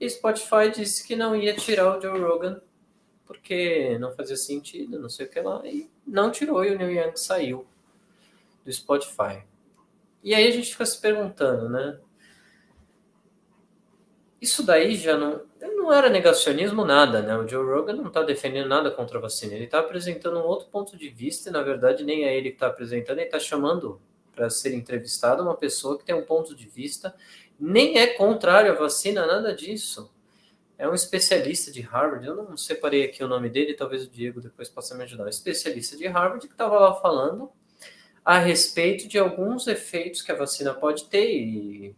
E o Spotify disse que não ia tirar o Joe Rogan porque não fazia sentido, não sei o que lá, e não tirou, e o Neil Young saiu do Spotify. E aí a gente fica se perguntando, né? Isso daí já não era negacionismo nada, né? O Joe Rogan não está defendendo nada contra a vacina, ele está apresentando um outro ponto de vista, e na verdade nem é ele que está apresentando, ele está chamando para ser entrevistado uma pessoa que tem um ponto de vista, nem é contrário à vacina, nada disso. É um especialista de Harvard, eu não separei aqui o nome dele, talvez o Diego depois possa me ajudar. Um especialista de Harvard que estava lá falando a respeito de alguns efeitos que a vacina pode ter e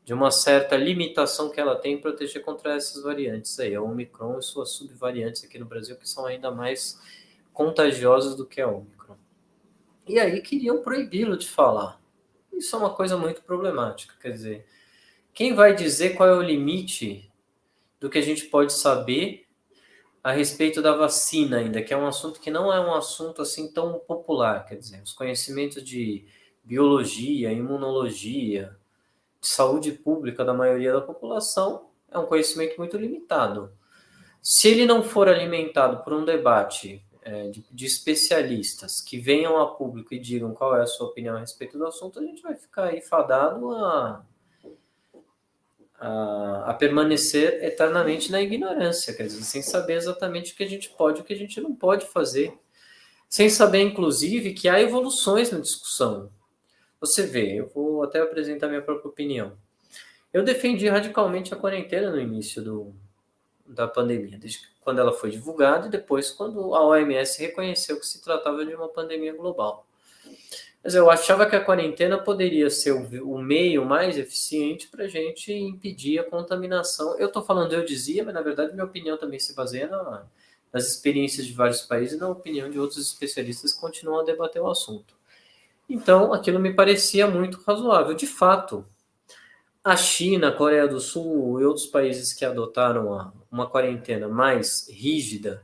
de uma certa limitação que ela tem em proteger contra essas variantes aí, a Omicron e suas subvariantes aqui no Brasil, que são ainda mais contagiosas do que a Omicron. E aí queriam proibi-lo de falar. Isso é uma coisa muito problemática, quer dizer, quem vai dizer qual é o limite do que a gente pode saber a respeito da vacina ainda, que é um assunto que não é um assunto assim tão popular, quer dizer, os conhecimentos de biologia, imunologia, de saúde pública da maioria da população é um conhecimento muito limitado. Se ele não for alimentado por um debate de especialistas que venham a público e digam qual é a sua opinião a respeito do assunto, a gente vai ficar aí fadado a permanecer eternamente na ignorância, quer dizer, sem saber exatamente o que a gente pode e o que a gente não pode fazer. Sem saber, inclusive, que há evoluções na discussão. Você vê, eu vou até apresentar minha própria opinião. Eu defendi radicalmente a quarentena no início da pandemia, desde quando ela foi divulgada e depois quando a OMS reconheceu que se tratava de uma pandemia global. Mas eu achava que a quarentena poderia ser o meio mais eficiente para a gente impedir a contaminação. Eu estou falando, eu dizia, mas na verdade minha opinião também se baseia nas experiências de vários países e na opinião de outros especialistas que continuam a debater o assunto. Então, aquilo me parecia muito razoável. De fato, a China, a Coreia do Sul e outros países que adotaram uma quarentena mais rígida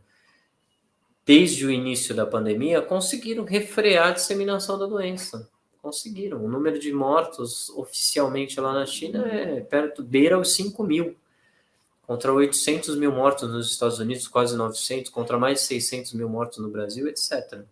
desde o início da pandemia, conseguiram refrear a disseminação da doença. Conseguiram. O número de mortos oficialmente lá na China beira os 5 mil, contra 800 mil mortos nos Estados Unidos, quase 900, contra mais de 600 mil mortos no Brasil, etc.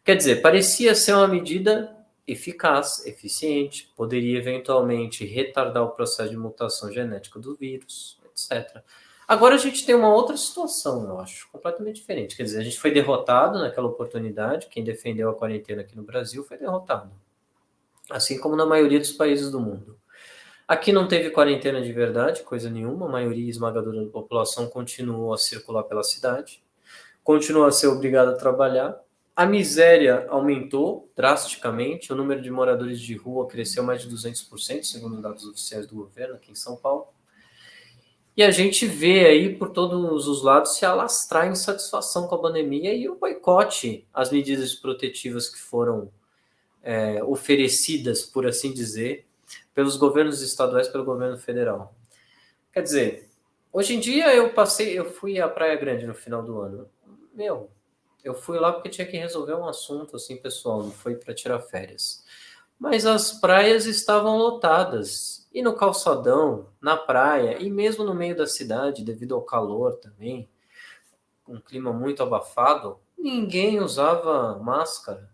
Quer dizer, parecia ser uma medida eficaz, eficiente, poderia eventualmente retardar o processo de mutação genética do vírus, etc. Agora a gente tem uma outra situação, eu acho, completamente diferente. Quer dizer, a gente foi derrotado naquela oportunidade, quem defendeu a quarentena aqui no Brasil foi derrotado. Assim como na maioria dos países do mundo. Aqui não teve quarentena de verdade, coisa nenhuma, a maioria esmagadora da população continuou a circular pela cidade, continuou a ser obrigada a trabalhar. A miséria aumentou drasticamente, o número de moradores de rua cresceu mais de 200%, segundo dados oficiais do governo aqui em São Paulo. E a gente vê aí por todos os lados se alastrar a insatisfação com a pandemia e o boicote às medidas protetivas que foram oferecidas, por assim dizer, pelos governos estaduais e pelo governo federal. Quer dizer, hoje em dia eu fui à Praia Grande no final do ano. Eu fui lá porque tinha que resolver um assunto assim pessoal, não foi para tirar férias. Mas as praias estavam lotadas. E no calçadão, na praia, e mesmo no meio da cidade, devido ao calor também, um clima muito abafado, ninguém usava máscara.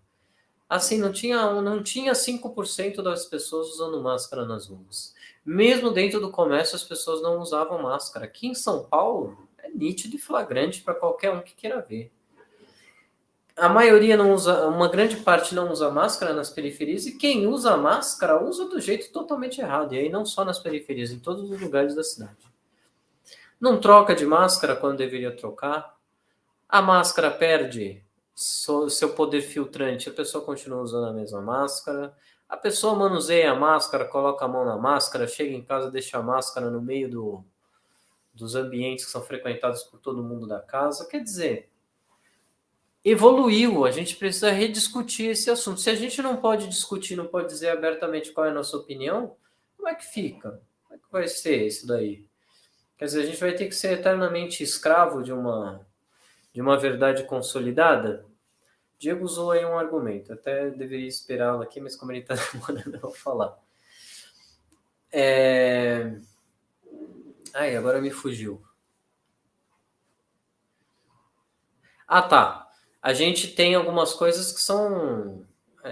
Assim, não tinha 5% das pessoas usando máscara nas ruas. Mesmo dentro do comércio, as pessoas não usavam máscara. Aqui em São Paulo, é nítido e flagrante para qualquer um que queira ver. A maioria não usa, uma grande parte não usa máscara nas periferias, e quem usa máscara usa do jeito totalmente errado. E aí não só nas periferias, em todos os lugares da cidade. Não troca de máscara quando deveria trocar. A máscara perde seu poder filtrante, a pessoa continua usando a mesma máscara. A pessoa manuseia a máscara, coloca a mão na máscara, chega em casa, deixa a máscara no meio dos ambientes que são frequentados por todo mundo da casa. Quer dizer, evoluiu, a gente precisa rediscutir esse assunto. Se a gente não pode discutir, não pode dizer abertamente qual é a nossa opinião, como é que fica? Como é que vai ser isso daí? Quer dizer, a gente vai ter que ser eternamente escravo de uma verdade consolidada? Diego usou aí um argumento, até deveria esperá-lo aqui, mas como ele está demorando, eu vou falar. Ai, agora me fugiu. Ah, tá. A gente tem algumas coisas que são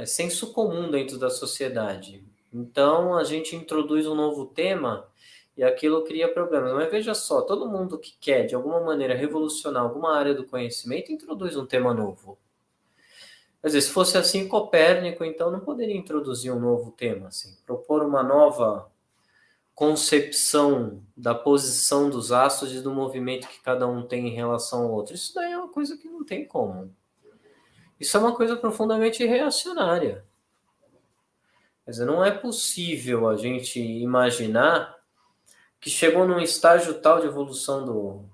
senso comum dentro da sociedade. Então, a gente introduz um novo tema e aquilo cria problemas. Mas veja só, todo mundo que quer, de alguma maneira, revolucionar alguma área do conhecimento, introduz um tema novo. Quer dizer, se fosse assim, Copérnico, então, não poderia introduzir um novo tema, assim, propor uma nova concepção da posição dos astros e do movimento que cada um tem em relação ao outro. Isso daí é uma coisa que não tem como. Isso é uma coisa profundamente reacionária. Quer dizer, não é possível a gente imaginar que chegou num estágio tal de evolução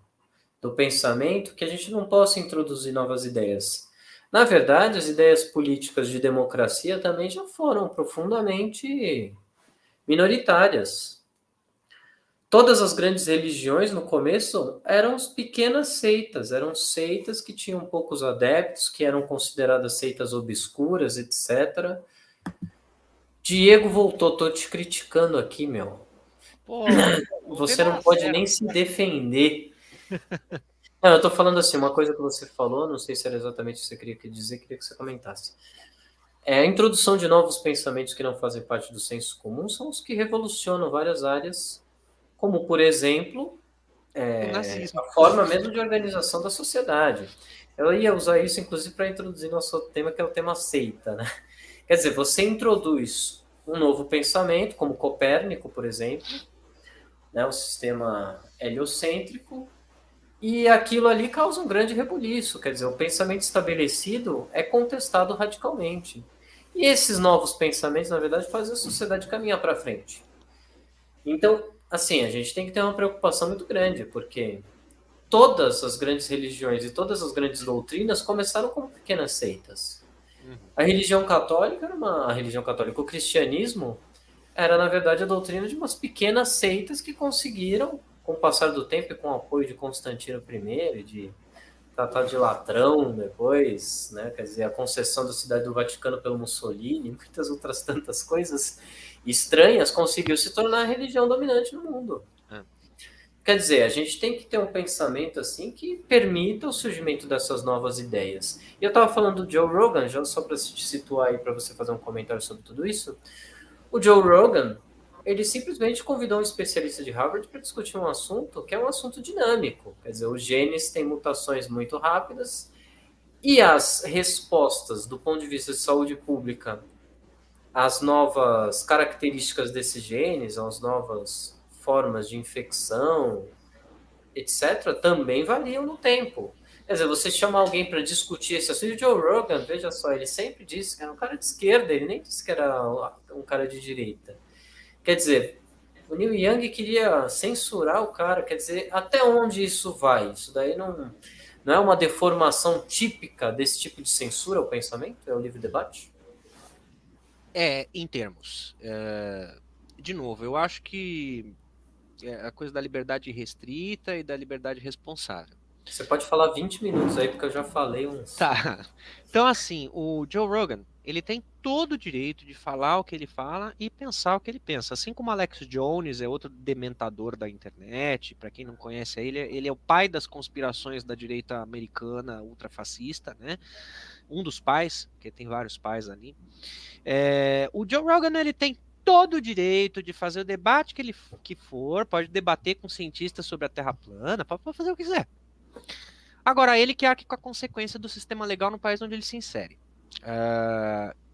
do pensamento que a gente não possa introduzir novas ideias. Na verdade, as ideias políticas de democracia também já foram profundamente minoritárias. Todas as grandes religiões, no começo, eram pequenas seitas. Eram seitas que tinham poucos adeptos, que eram consideradas seitas obscuras, etc. Diego voltou, tô te criticando aqui, meu. Pô, você não pode nem se defender. Não, eu tô falando assim, uma coisa que você falou, não sei se era exatamente o que você queria dizer, queria que você comentasse. A introdução de novos pensamentos que não fazem parte do senso comum são os que revolucionam várias áreas, como, por exemplo, o nazismo. a forma mesmo de organização da sociedade. Eu ia usar isso, inclusive, para introduzir nosso tema, que é o tema seita, né? Quer dizer, você introduz um novo pensamento, como Copérnico, por exemplo, né, o sistema heliocêntrico, e aquilo ali causa um grande rebuliço. Quer dizer, o pensamento estabelecido é contestado radicalmente. E esses novos pensamentos, na verdade, fazem a sociedade caminhar para frente. Então, assim, a gente tem que ter uma preocupação muito grande, porque todas as grandes religiões e todas as grandes doutrinas começaram como pequenas seitas. A religião católica era a religião católica. O cristianismo era, na verdade, a doutrina de umas pequenas seitas que conseguiram, com o passar do tempo e com o apoio de Constantino I, de Tratado de Latrão depois, né, quer dizer, a concessão da cidade do Vaticano pelo Mussolini, muitas outras tantas coisas estranhas, conseguiu se tornar a religião dominante no mundo. Quer dizer, a gente tem que ter um pensamento assim que permita o surgimento dessas novas ideias. E eu estava falando do Joe Rogan, já só para te situar aí, para você fazer um comentário sobre tudo isso. O Joe Rogan, ele simplesmente convidou um especialista de Harvard para discutir um assunto que é um assunto dinâmico. Quer dizer, os genes têm mutações muito rápidas e as respostas do ponto de vista de saúde pública, as novas características desses genes, as novas formas de infecção, etc., também variam no tempo. Quer dizer, você chama alguém para discutir esse assunto. O Joe Rogan, veja só, ele sempre disse que era um cara de esquerda, ele nem disse que era um cara de direita. Quer dizer, o Neil Young queria censurar o cara. Quer dizer, até onde isso vai? Isso daí não é uma deformação típica desse tipo de censura ao pensamento? É o livre debate? Em termos. De novo, eu acho que é a coisa da liberdade restrita e da liberdade responsável. Você pode falar 20 minutos aí, porque eu já falei uns... Tá. Então, assim, o Joe Rogan, ele tem todo o direito de falar o que ele fala e pensar o que ele pensa. Assim como Alex Jones é outro dementador da internet, para quem não conhece ele é o pai das conspirações da direita americana ultrafascista, né? Um dos pais, porque tem vários pais ali. O Joe Rogan, ele tem todo o direito de fazer o debate que for, pode debater com cientistas sobre a Terra plana, pode fazer o que quiser. Agora, ele que arque com a consequência do sistema legal no país onde ele se insere.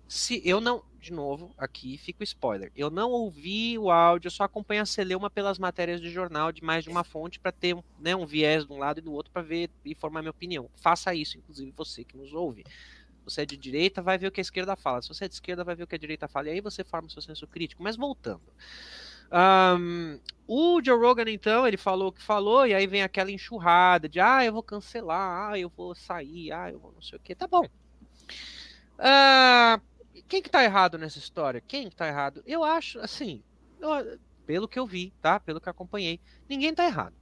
Se eu não, de novo, aqui fica o spoiler. Eu não ouvi o áudio, eu só acompanho a Celeuma pelas matérias de jornal de mais de uma fonte para ter um viés de um lado e do outro para ver e formar minha opinião. Faça isso, inclusive você que nos ouve. Você é de direita, vai ver o que a esquerda fala. Se você é de esquerda, vai ver o que a direita fala. E aí você forma o seu senso crítico. Mas voltando. O Joe Rogan, então, ele falou o que falou, e aí vem aquela enxurrada de eu vou cancelar, eu vou sair, eu vou não sei o que. Tá bom. Quem que tá errado nessa história? Quem que tá errado? Eu acho, assim, pelo que eu vi, tá? Pelo que eu acompanhei, ninguém tá errado.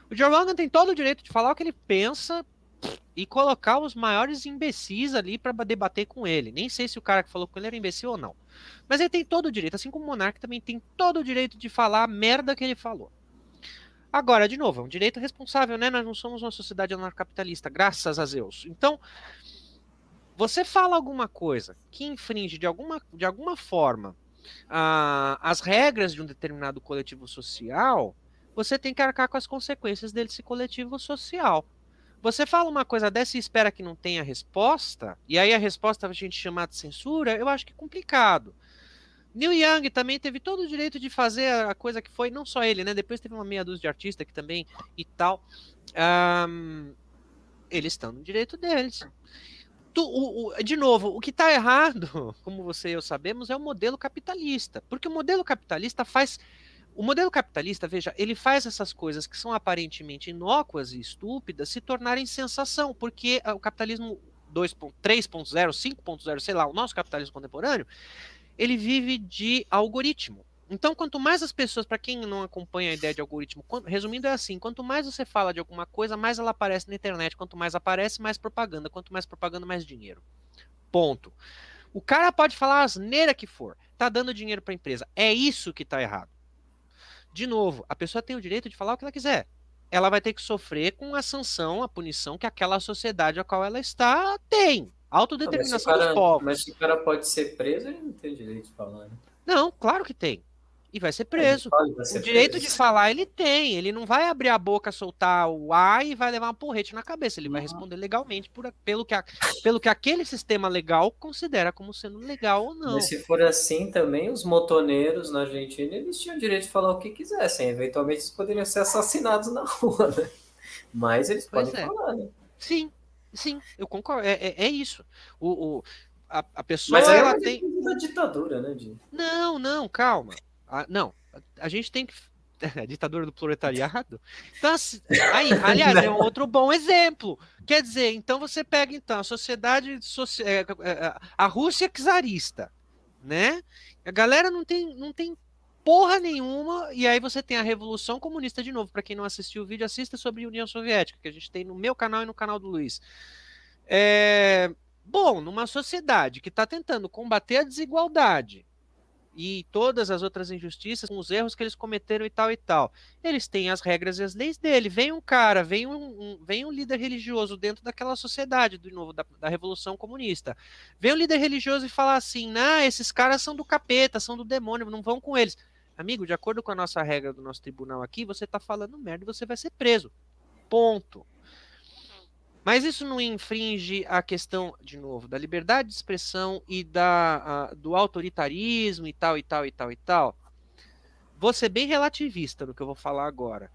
O Joe Rogan tem todo o direito de falar o que ele pensa e colocar os maiores imbecis ali para debater com ele. Nem sei se o cara que falou com ele era imbecil ou não. Mas ele tem todo o direito, assim como o Monark também tem todo o direito de falar a merda que ele falou. Agora, de novo, é um direito responsável, né? Nós não somos uma sociedade anarcocapitalista, graças a Deus. Então, você fala alguma coisa que infringe de alguma forma as regras de um determinado coletivo social, você tem que arcar com as consequências desse coletivo social. Você fala uma coisa dessa e espera que não tenha resposta, e aí a resposta a gente chamar de censura, eu acho que é complicado. Neil Young também teve todo o direito de fazer a coisa que foi, não só ele, né? Depois teve uma meia dúzia de artistas que também e tal. Eles estão no direito deles. De novo, o que está errado, como você e eu sabemos, é o modelo capitalista. Porque o modelo capitalista faz. O modelo capitalista, veja, ele faz essas coisas que são aparentemente inócuas e estúpidas se tornarem sensação, porque o capitalismo 3.0, 5.0, sei lá, o nosso capitalismo contemporâneo, ele vive de algoritmo. Então, quanto mais as pessoas, para quem não acompanha a ideia de algoritmo, resumindo é assim, quanto mais você fala de alguma coisa, mais ela aparece na internet, quanto mais aparece, mais propaganda, quanto mais propaganda, mais dinheiro. Ponto. O cara pode falar a asneira que for, tá dando dinheiro para a empresa, é isso que tá errado. De novo, a pessoa tem o direito de falar o que ela quiser. Ela vai ter que sofrer com a sanção, a punição que aquela sociedade a qual ela está tem. Autodeterminação dos povos. Mas se o cara pode ser preso, ele não tem direito de falar, né? Não, claro que tem. E vai ser preso. O direito de falar ele tem. Ele não vai abrir a boca, soltar o A e vai levar um porrete na cabeça. Ele vai responder legalmente pelo que aquele sistema legal considera como sendo legal ou não. Mas se for assim também, os motoneiros na Argentina, eles tinham direito de falar o que quisessem. Eventualmente eles poderiam ser assassinados na rua, né? Mas eles podem falar, né? Sim, eu concordo. É isso. A pessoa, mas aí ela tem da ditadura, né? Não, calma. Não, a gente tem que. A ditadura do proletariado. Então, aí, aliás, é um outro bom exemplo. Quer dizer, então você pega então a sociedade, a Rússia czarista, né? A galera não tem porra nenhuma, e aí você tem a Revolução Comunista de novo. Para quem não assistiu o vídeo, assista sobre a União Soviética, que a gente tem no meu canal e no canal do Luiz. Bom, numa sociedade que está tentando combater a desigualdade e todas as outras injustiças, com os erros que eles cometeram e tal, eles têm as regras e as leis dele. Vem um cara, vem um líder religioso dentro daquela sociedade, de novo, da Revolução Comunista. Vem um líder religioso e fala assim, esses caras são do capeta, são do demônio, não vão com eles. Amigo, de acordo com a nossa regra do nosso tribunal aqui, você está falando merda e você vai ser preso. Ponto. Mas isso não infringe a questão, de novo, da liberdade de expressão e do autoritarismo e tal. Vou ser bem relativista no que eu vou falar agora.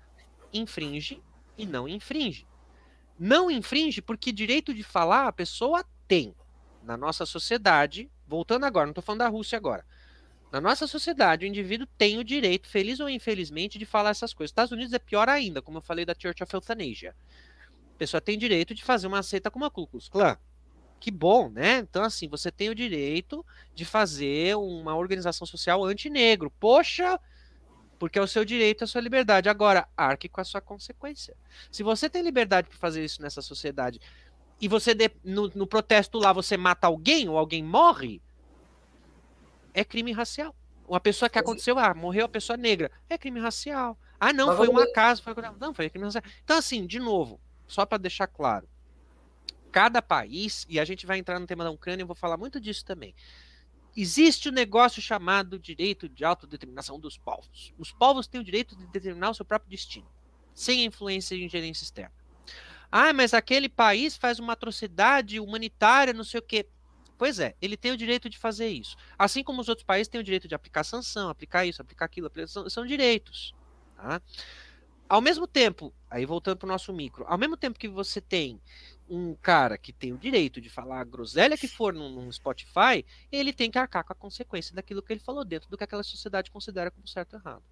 Infringe e não infringe. Não infringe porque direito de falar a pessoa tem. Na nossa sociedade, voltando agora, não estou falando da Rússia agora. Na nossa sociedade, o indivíduo tem o direito, feliz ou infelizmente, de falar essas coisas. Nos Estados Unidos é pior ainda, como eu falei da Church of Euthanasia. A pessoa tem direito de fazer uma seita como a Ku Klux Klan. Que bom, né? Então, assim, você tem o direito de fazer uma organização social antinegro. Poxa, porque é o seu direito, a sua liberdade. Agora, arque com a sua consequência. Se você tem liberdade para fazer isso nessa sociedade e você no protesto lá você mata alguém ou alguém morre, é crime racial. Uma pessoa que aconteceu, morreu a pessoa negra, é crime racial. Ah, não, Mas foi vamos um ver. acaso, não, foi crime racial. Então, assim, de novo, só para deixar claro, cada país, e a gente vai entrar no tema da Ucrânia, eu vou falar muito disso também. Existe um negócio chamado direito de autodeterminação dos povos. Os povos têm o direito de determinar o seu próprio destino, sem influência de ingerência externa. Ah, mas aquele país faz uma atrocidade humanitária, não sei o quê. Pois é, ele tem o direito de fazer isso. Assim como os outros países têm o direito de aplicar sanção, aplicar isso, aplicar aquilo. São direitos. Tá? Ao mesmo tempo, aí voltando para o nosso micro, ao mesmo tempo que você tem um cara que tem o direito de falar a groselha que for num Spotify, ele tem que arcar com a consequência daquilo que ele falou dentro do que aquela sociedade considera como certo ou errado.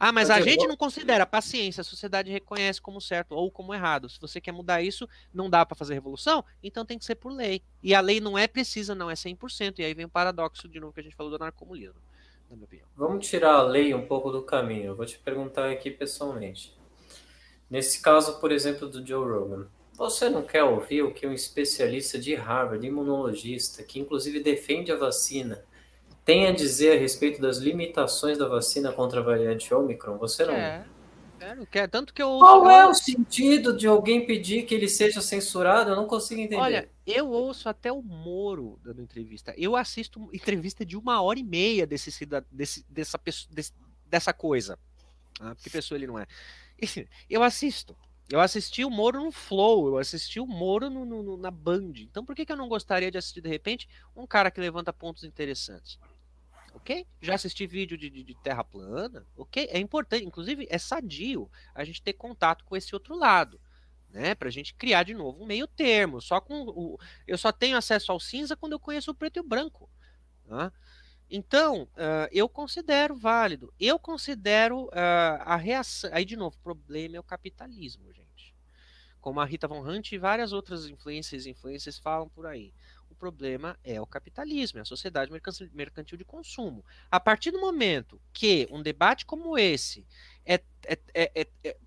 Ah, mas Mas a eu gente não vou- considera. Paciência, a sociedade reconhece como certo ou como errado. Se você quer mudar isso, não dá para fazer revolução, então tem que ser por lei. E a lei não é precisa, não é 100%. E aí vem o paradoxo de novo que a gente falou do anarcomunismo, na minha opinião. Vamos tirar a lei um pouco do caminho. Eu vou te perguntar aqui pessoalmente. Nesse caso, por exemplo, do Joe Rogan, você não quer ouvir o que um especialista de Harvard, imunologista, que inclusive defende a vacina, tem a dizer a respeito das limitações da vacina contra a variante Omicron? Você não. Quero. Tanto que eu ouço. Qual é o sentido de alguém pedir que ele seja censurado? Eu não consigo Olha, entender. eu ouço até o Moro dando entrevista. Eu assisto entrevista de 1 hora e meia dessa coisa. Ah, porque pessoa ele não é. Eu assisto. Eu assisti o Moro no Flow, eu assisti o Moro na Band. Então por que eu não gostaria de assistir, de repente, um cara que levanta pontos interessantes? Ok? Já assisti vídeo de terra plana, ok? É importante, inclusive é sadio a gente ter contato com esse outro lado, né? Pra gente criar de novo um meio termo. Eu só tenho acesso ao cinza quando eu conheço o preto e o branco. Tá? Então, eu considero válido. Eu considero a reação. Aí, de novo, o problema é o capitalismo, gente. Como a Rita Von Hunt e várias outras influências falam por aí. O problema é o capitalismo, é a sociedade mercantil de consumo. A partir do momento que um debate como esse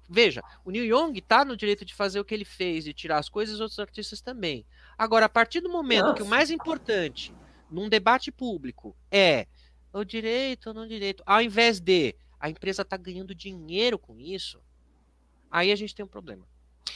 veja, o Neil Young está no direito de fazer o que ele fez, de tirar as coisas, outros artistas também. Agora, a partir do momento Não, que o mais importante num debate público é o direito ou não direito, ao invés de a empresa está ganhando dinheiro com isso, aí a gente tem um problema.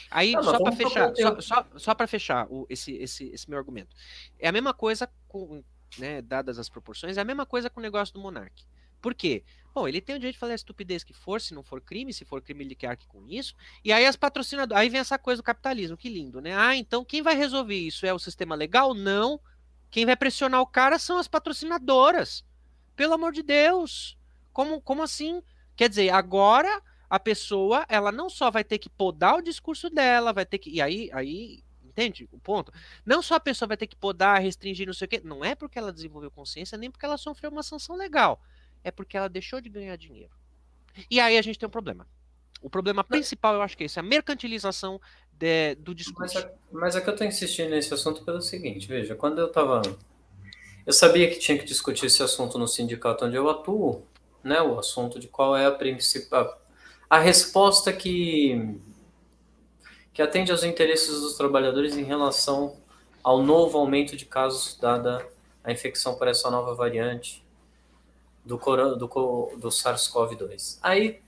Aí, não, mas só para vamos para o fechar, conteúdo. só para fechar esse meu argumento. É a mesma coisa com, né, dadas as proporções, é a mesma coisa com o negócio do Monark. Por quê? Bom, ele tem o direito de fazer a estupidez que for, se não for crime, se for crime ele que arque com isso. E aí as patrocinadoras, aí vem essa coisa do capitalismo, que lindo, né? Ah, então quem vai resolver isso é o sistema legal? Não. Quem vai pressionar o cara são as patrocinadoras. Pelo amor de Deus. Como assim? Quer dizer, agora a pessoa, ela não só vai ter que podar o discurso dela, vai ter que. E aí, entende o ponto? Não só a pessoa vai ter que podar, restringir, não sei o quê. Não é porque ela desenvolveu consciência, nem porque ela sofreu uma sanção legal. É porque ela deixou de ganhar dinheiro. E aí a gente tem um problema. O problema principal, eu acho que é esse, a mercantilização do discurso. Mas é que eu estou insistindo nesse assunto pelo seguinte, veja, quando eu estava. Eu sabia que tinha que discutir esse assunto no sindicato onde eu atuo, né? O assunto de qual é a principal. A resposta que atende aos interesses dos trabalhadores em relação ao novo aumento de casos dada a infecção por essa nova variante do SARS-CoV-2. Aí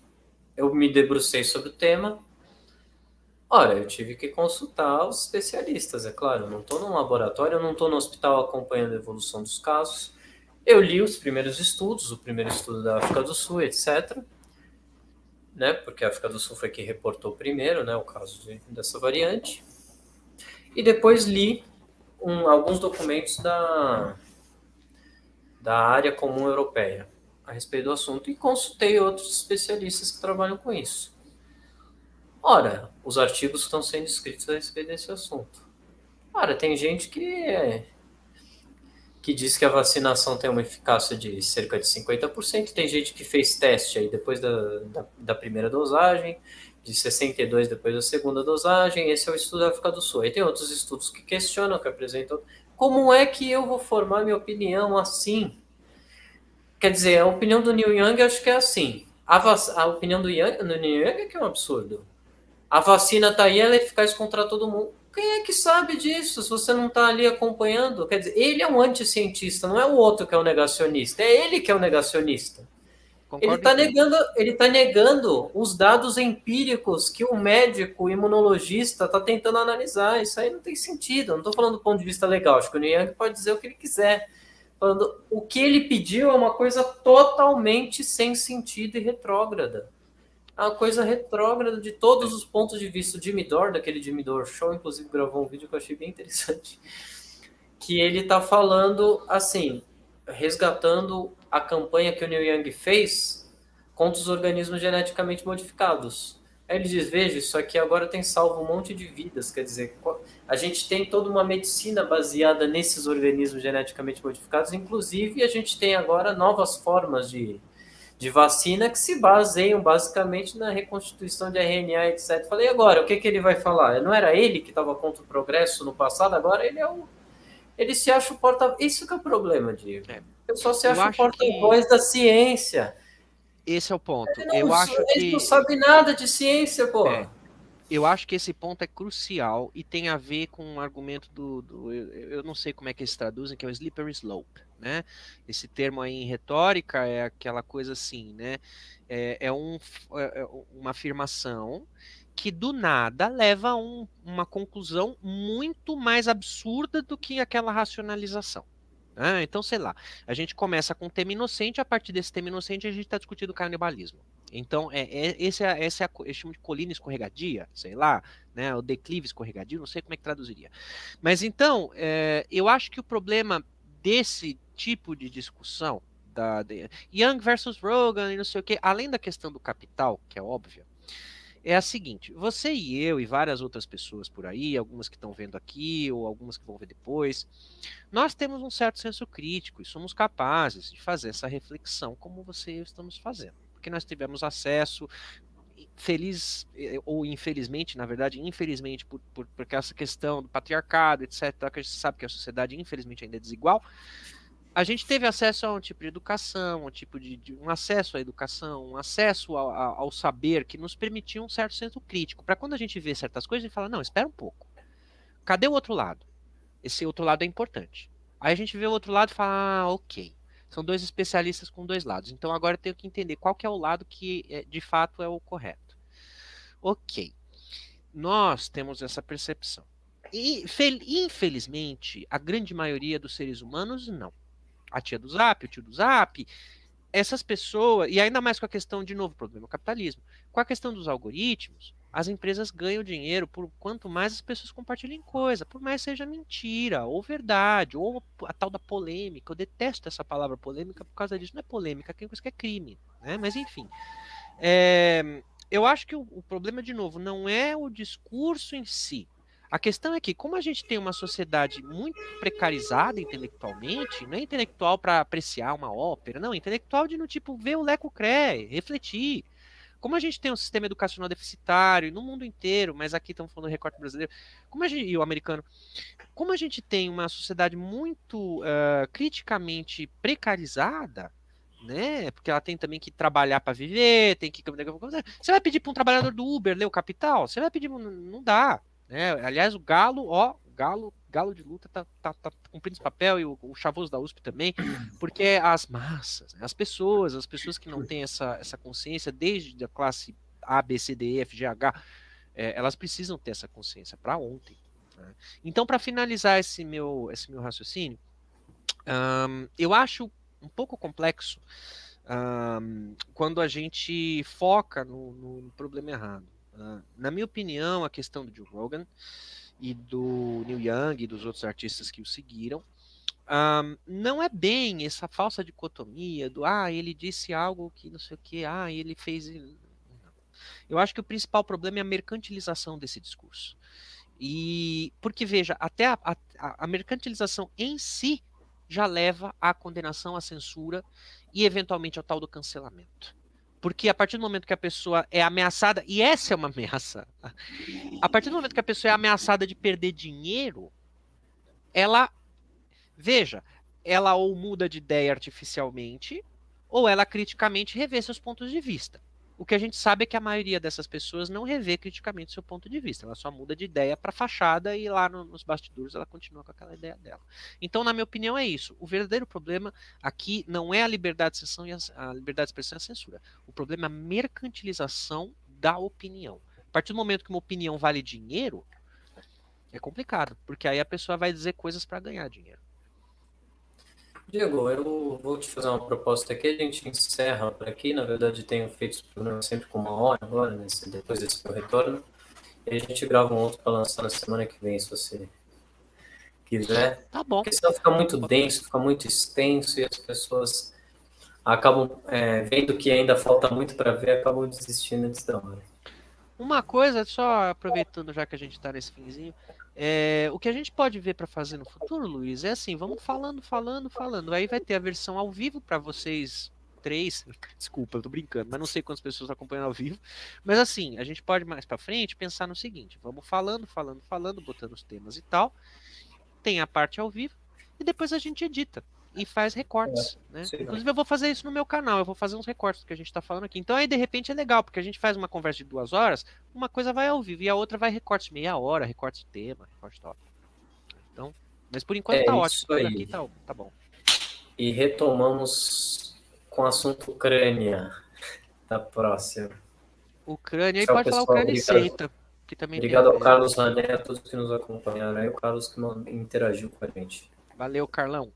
eu me debrucei sobre o tema. Ora, eu tive que consultar os especialistas, é claro. Eu não estou num laboratório, eu não estou no hospital acompanhando a evolução dos casos. Eu li os primeiros estudos, o primeiro estudo da África do Sul, etc. Né, porque a África do Sul foi quem reportou primeiro, né, o caso dessa variante. E depois li alguns documentos da área comum europeia a respeito do assunto e consultei outros especialistas que trabalham com isso. Ora, os artigos que estão sendo escritos a respeito desse assunto. Ora, tem gente que diz que a vacinação tem uma eficácia de cerca de 50%, tem gente que fez teste aí depois da primeira dosagem, de 62% depois da segunda dosagem, esse é o estudo da África do Sul. Aí tem outros estudos que questionam, que apresentam. Como é que eu vou formar minha opinião assim? Quer dizer, a opinião do Neil Young acho que é assim. A opinião do Neil Young é que é um absurdo. A vacina está aí, ela é eficaz contra todo mundo. Quem é que sabe disso se você não está ali acompanhando? Quer dizer, ele é um anticientista, não é o outro que é o negacionista, é ele que é o negacionista. Concordo em tudo. Ele tá negando os dados empíricos que o médico imunologista está tentando analisar. Isso aí não tem sentido. Eu não estou falando do ponto de vista legal. Acho que o Niang pode dizer o que ele quiser. Falando, o que ele pediu é uma coisa totalmente sem sentido e retrógrada. É uma coisa retrógrada de todos os pontos de vista. O Jimmy Dore, daquele Jimmy Dore Show, inclusive gravou um vídeo que eu achei bem interessante, que ele está falando assim, resgatando a campanha que o Neil Young fez contra os organismos geneticamente modificados. Aí ele diz, veja, isso aqui agora tem salvo um monte de vidas, quer dizer, a gente tem toda uma medicina baseada nesses organismos geneticamente modificados, inclusive a gente tem agora novas formas de vacina que se baseiam basicamente na reconstituição de RNA, etc. Falei, agora, o que ele vai falar? Não era ele que estava contra o progresso no passado, agora ele se acha o porta-voz. Isso que é o problema, Diego. É. O pessoal se Eu acha o acho porta-voz que da ciência. esse é o ponto. Ele não sabe nada de ciência, pô. Eu acho que esse ponto é crucial e tem a ver com um argumento eu não sei como é que eles traduzem, que é o slippery slope, né? Esse termo aí em retórica é aquela coisa assim, né? Uma afirmação que do nada leva a uma conclusão muito mais absurda do que aquela racionalização. Então, sei lá, a gente começa com um tema inocente, a partir desse tema inocente a gente está discutindo canibalismo. Então, esse chama de colina escorregadia, sei lá, né, o declive escorregadio, não sei como é que traduziria. Mas então, eu acho que o problema desse tipo de discussão, Young versus Rogan e não sei o quê, além da questão do capital, que é óbvia, é a seguinte: você e eu e várias outras pessoas por aí, algumas que estão vendo aqui ou algumas que vão ver depois, nós temos um certo senso crítico e somos capazes de fazer essa reflexão como você e eu estamos fazendo. Porque nós tivemos acesso, feliz ou infelizmente, na verdade, infelizmente, por essa questão do patriarcado, etc., que a gente sabe que a sociedade, infelizmente, ainda é desigual, a gente teve acesso a um tipo de educação, um acesso à educação, um acesso ao saber que nos permitia um certo senso crítico. Para quando a gente vê certas coisas, a gente fala, não, espera um pouco. Cadê o outro lado? Esse outro lado é importante. Aí a gente vê o outro lado e fala, ok. São dois especialistas com dois lados. Então agora eu tenho que entender qual que é o lado que de fato é o correto. Ok. Nós temos essa percepção. E, infelizmente, a grande maioria dos seres humanos não. A tia do Zap, o tio do Zap, essas pessoas, e ainda mais com a questão, de novo, problema do capitalismo, com a questão dos algoritmos, as empresas ganham dinheiro por quanto mais as pessoas compartilhem coisa, por mais seja mentira, ou verdade, ou a tal da polêmica. Eu detesto essa palavra polêmica por causa disso. Não é polêmica, tem coisa que é crime, né? Mas enfim. Eu acho que o problema, de novo, não é o discurso em si. A questão é que, como a gente tem uma sociedade muito precarizada intelectualmente, não é intelectual para apreciar uma ópera, não, é intelectual de no tipo ver o Leco Cré, refletir. Como a gente tem um sistema educacional deficitário no mundo inteiro, mas aqui estamos falando do recorte brasileiro, e o americano, como a gente tem uma sociedade muito criticamente precarizada, né? Porque ela tem também que trabalhar para viver, tem que. Você vai pedir para um trabalhador do Uber ler o Capital? Você vai pedir, não dá. Né? Aliás, o Galo, Galo de luta tá cumprindo esse papel, e o Chavoso da USP também, porque as massas, né? As pessoas que não têm essa consciência desde a classe A, B, C, D, E, F, G, H, elas precisam ter essa consciência para ontem. Né? Então, para finalizar esse meu raciocínio, eu acho um pouco complexo quando a gente foca no problema errado. Na minha opinião, a questão do Joe Rogan e do Neil Young e dos outros artistas que o seguiram não é bem essa falsa dicotomia do ele disse algo que não sei o que, ele fez. Não. Eu acho que o principal problema é a mercantilização desse discurso. E porque, veja, até a mercantilização em si já leva à condenação, à censura e, eventualmente, ao tal do cancelamento. Porque a partir do momento que a pessoa é ameaçada, e essa é uma ameaça, a partir do momento que a pessoa é ameaçada de perder dinheiro, ela, veja, ela ou muda de ideia artificialmente, ou ela criticamente revê seus pontos de vista. O que a gente sabe é que a maioria dessas pessoas não revê criticamente seu ponto de vista. Ela só muda de ideia para fachada e lá nos bastidores ela continua com aquela ideia dela. Então, na minha opinião, é isso. O verdadeiro problema aqui não é a liberdade de expressão a liberdade de expressão e a censura. O problema é a mercantilização da opinião. A partir do momento que uma opinião vale dinheiro, é complicado, porque aí a pessoa vai dizer coisas para ganhar dinheiro. Diego, eu vou te fazer uma proposta aqui, a gente encerra por aqui, na verdade tenho feito esse programa sempre com 1 hora agora, depois desse meu retorno, e a gente grava um outro para lançar na semana que vem, se você quiser. Tá bom. Porque senão fica muito denso, fica muito extenso e as pessoas acabam vendo que ainda falta muito para ver, acabam desistindo antes da hora. Uma coisa, só aproveitando já que a gente está nesse finzinho, o que a gente pode ver para fazer no futuro, Luiz, é assim, vamos falando. Aí vai ter a versão ao vivo para vocês 3. Desculpa, eu tô brincando, mas não sei quantas pessoas acompanham ao vivo. Mas assim, a gente pode mais para frente pensar no seguinte: vamos falando, botando os temas e tal. Tem a parte ao vivo e depois a gente edita e faz recortes, né? Inclusive eu vou fazer isso no meu canal, eu vou fazer uns recortes do que a gente está falando aqui. Então aí de repente é legal, porque a gente faz uma conversa de 2 horas, uma coisa vai ao vivo e a outra vai recortes de meia hora, recortes de tema, recorte de tópico. Então, mas por enquanto tá ótimo, por aqui tá bom. E retomamos com o assunto Ucrânia da próxima. Ucrânia, aí pode falar Ucrânia e seita. Que também obrigado ao Carlos Lané, a todos que nos acompanharam, aí o Carlos que interagiu com a gente. Valeu, Carlão.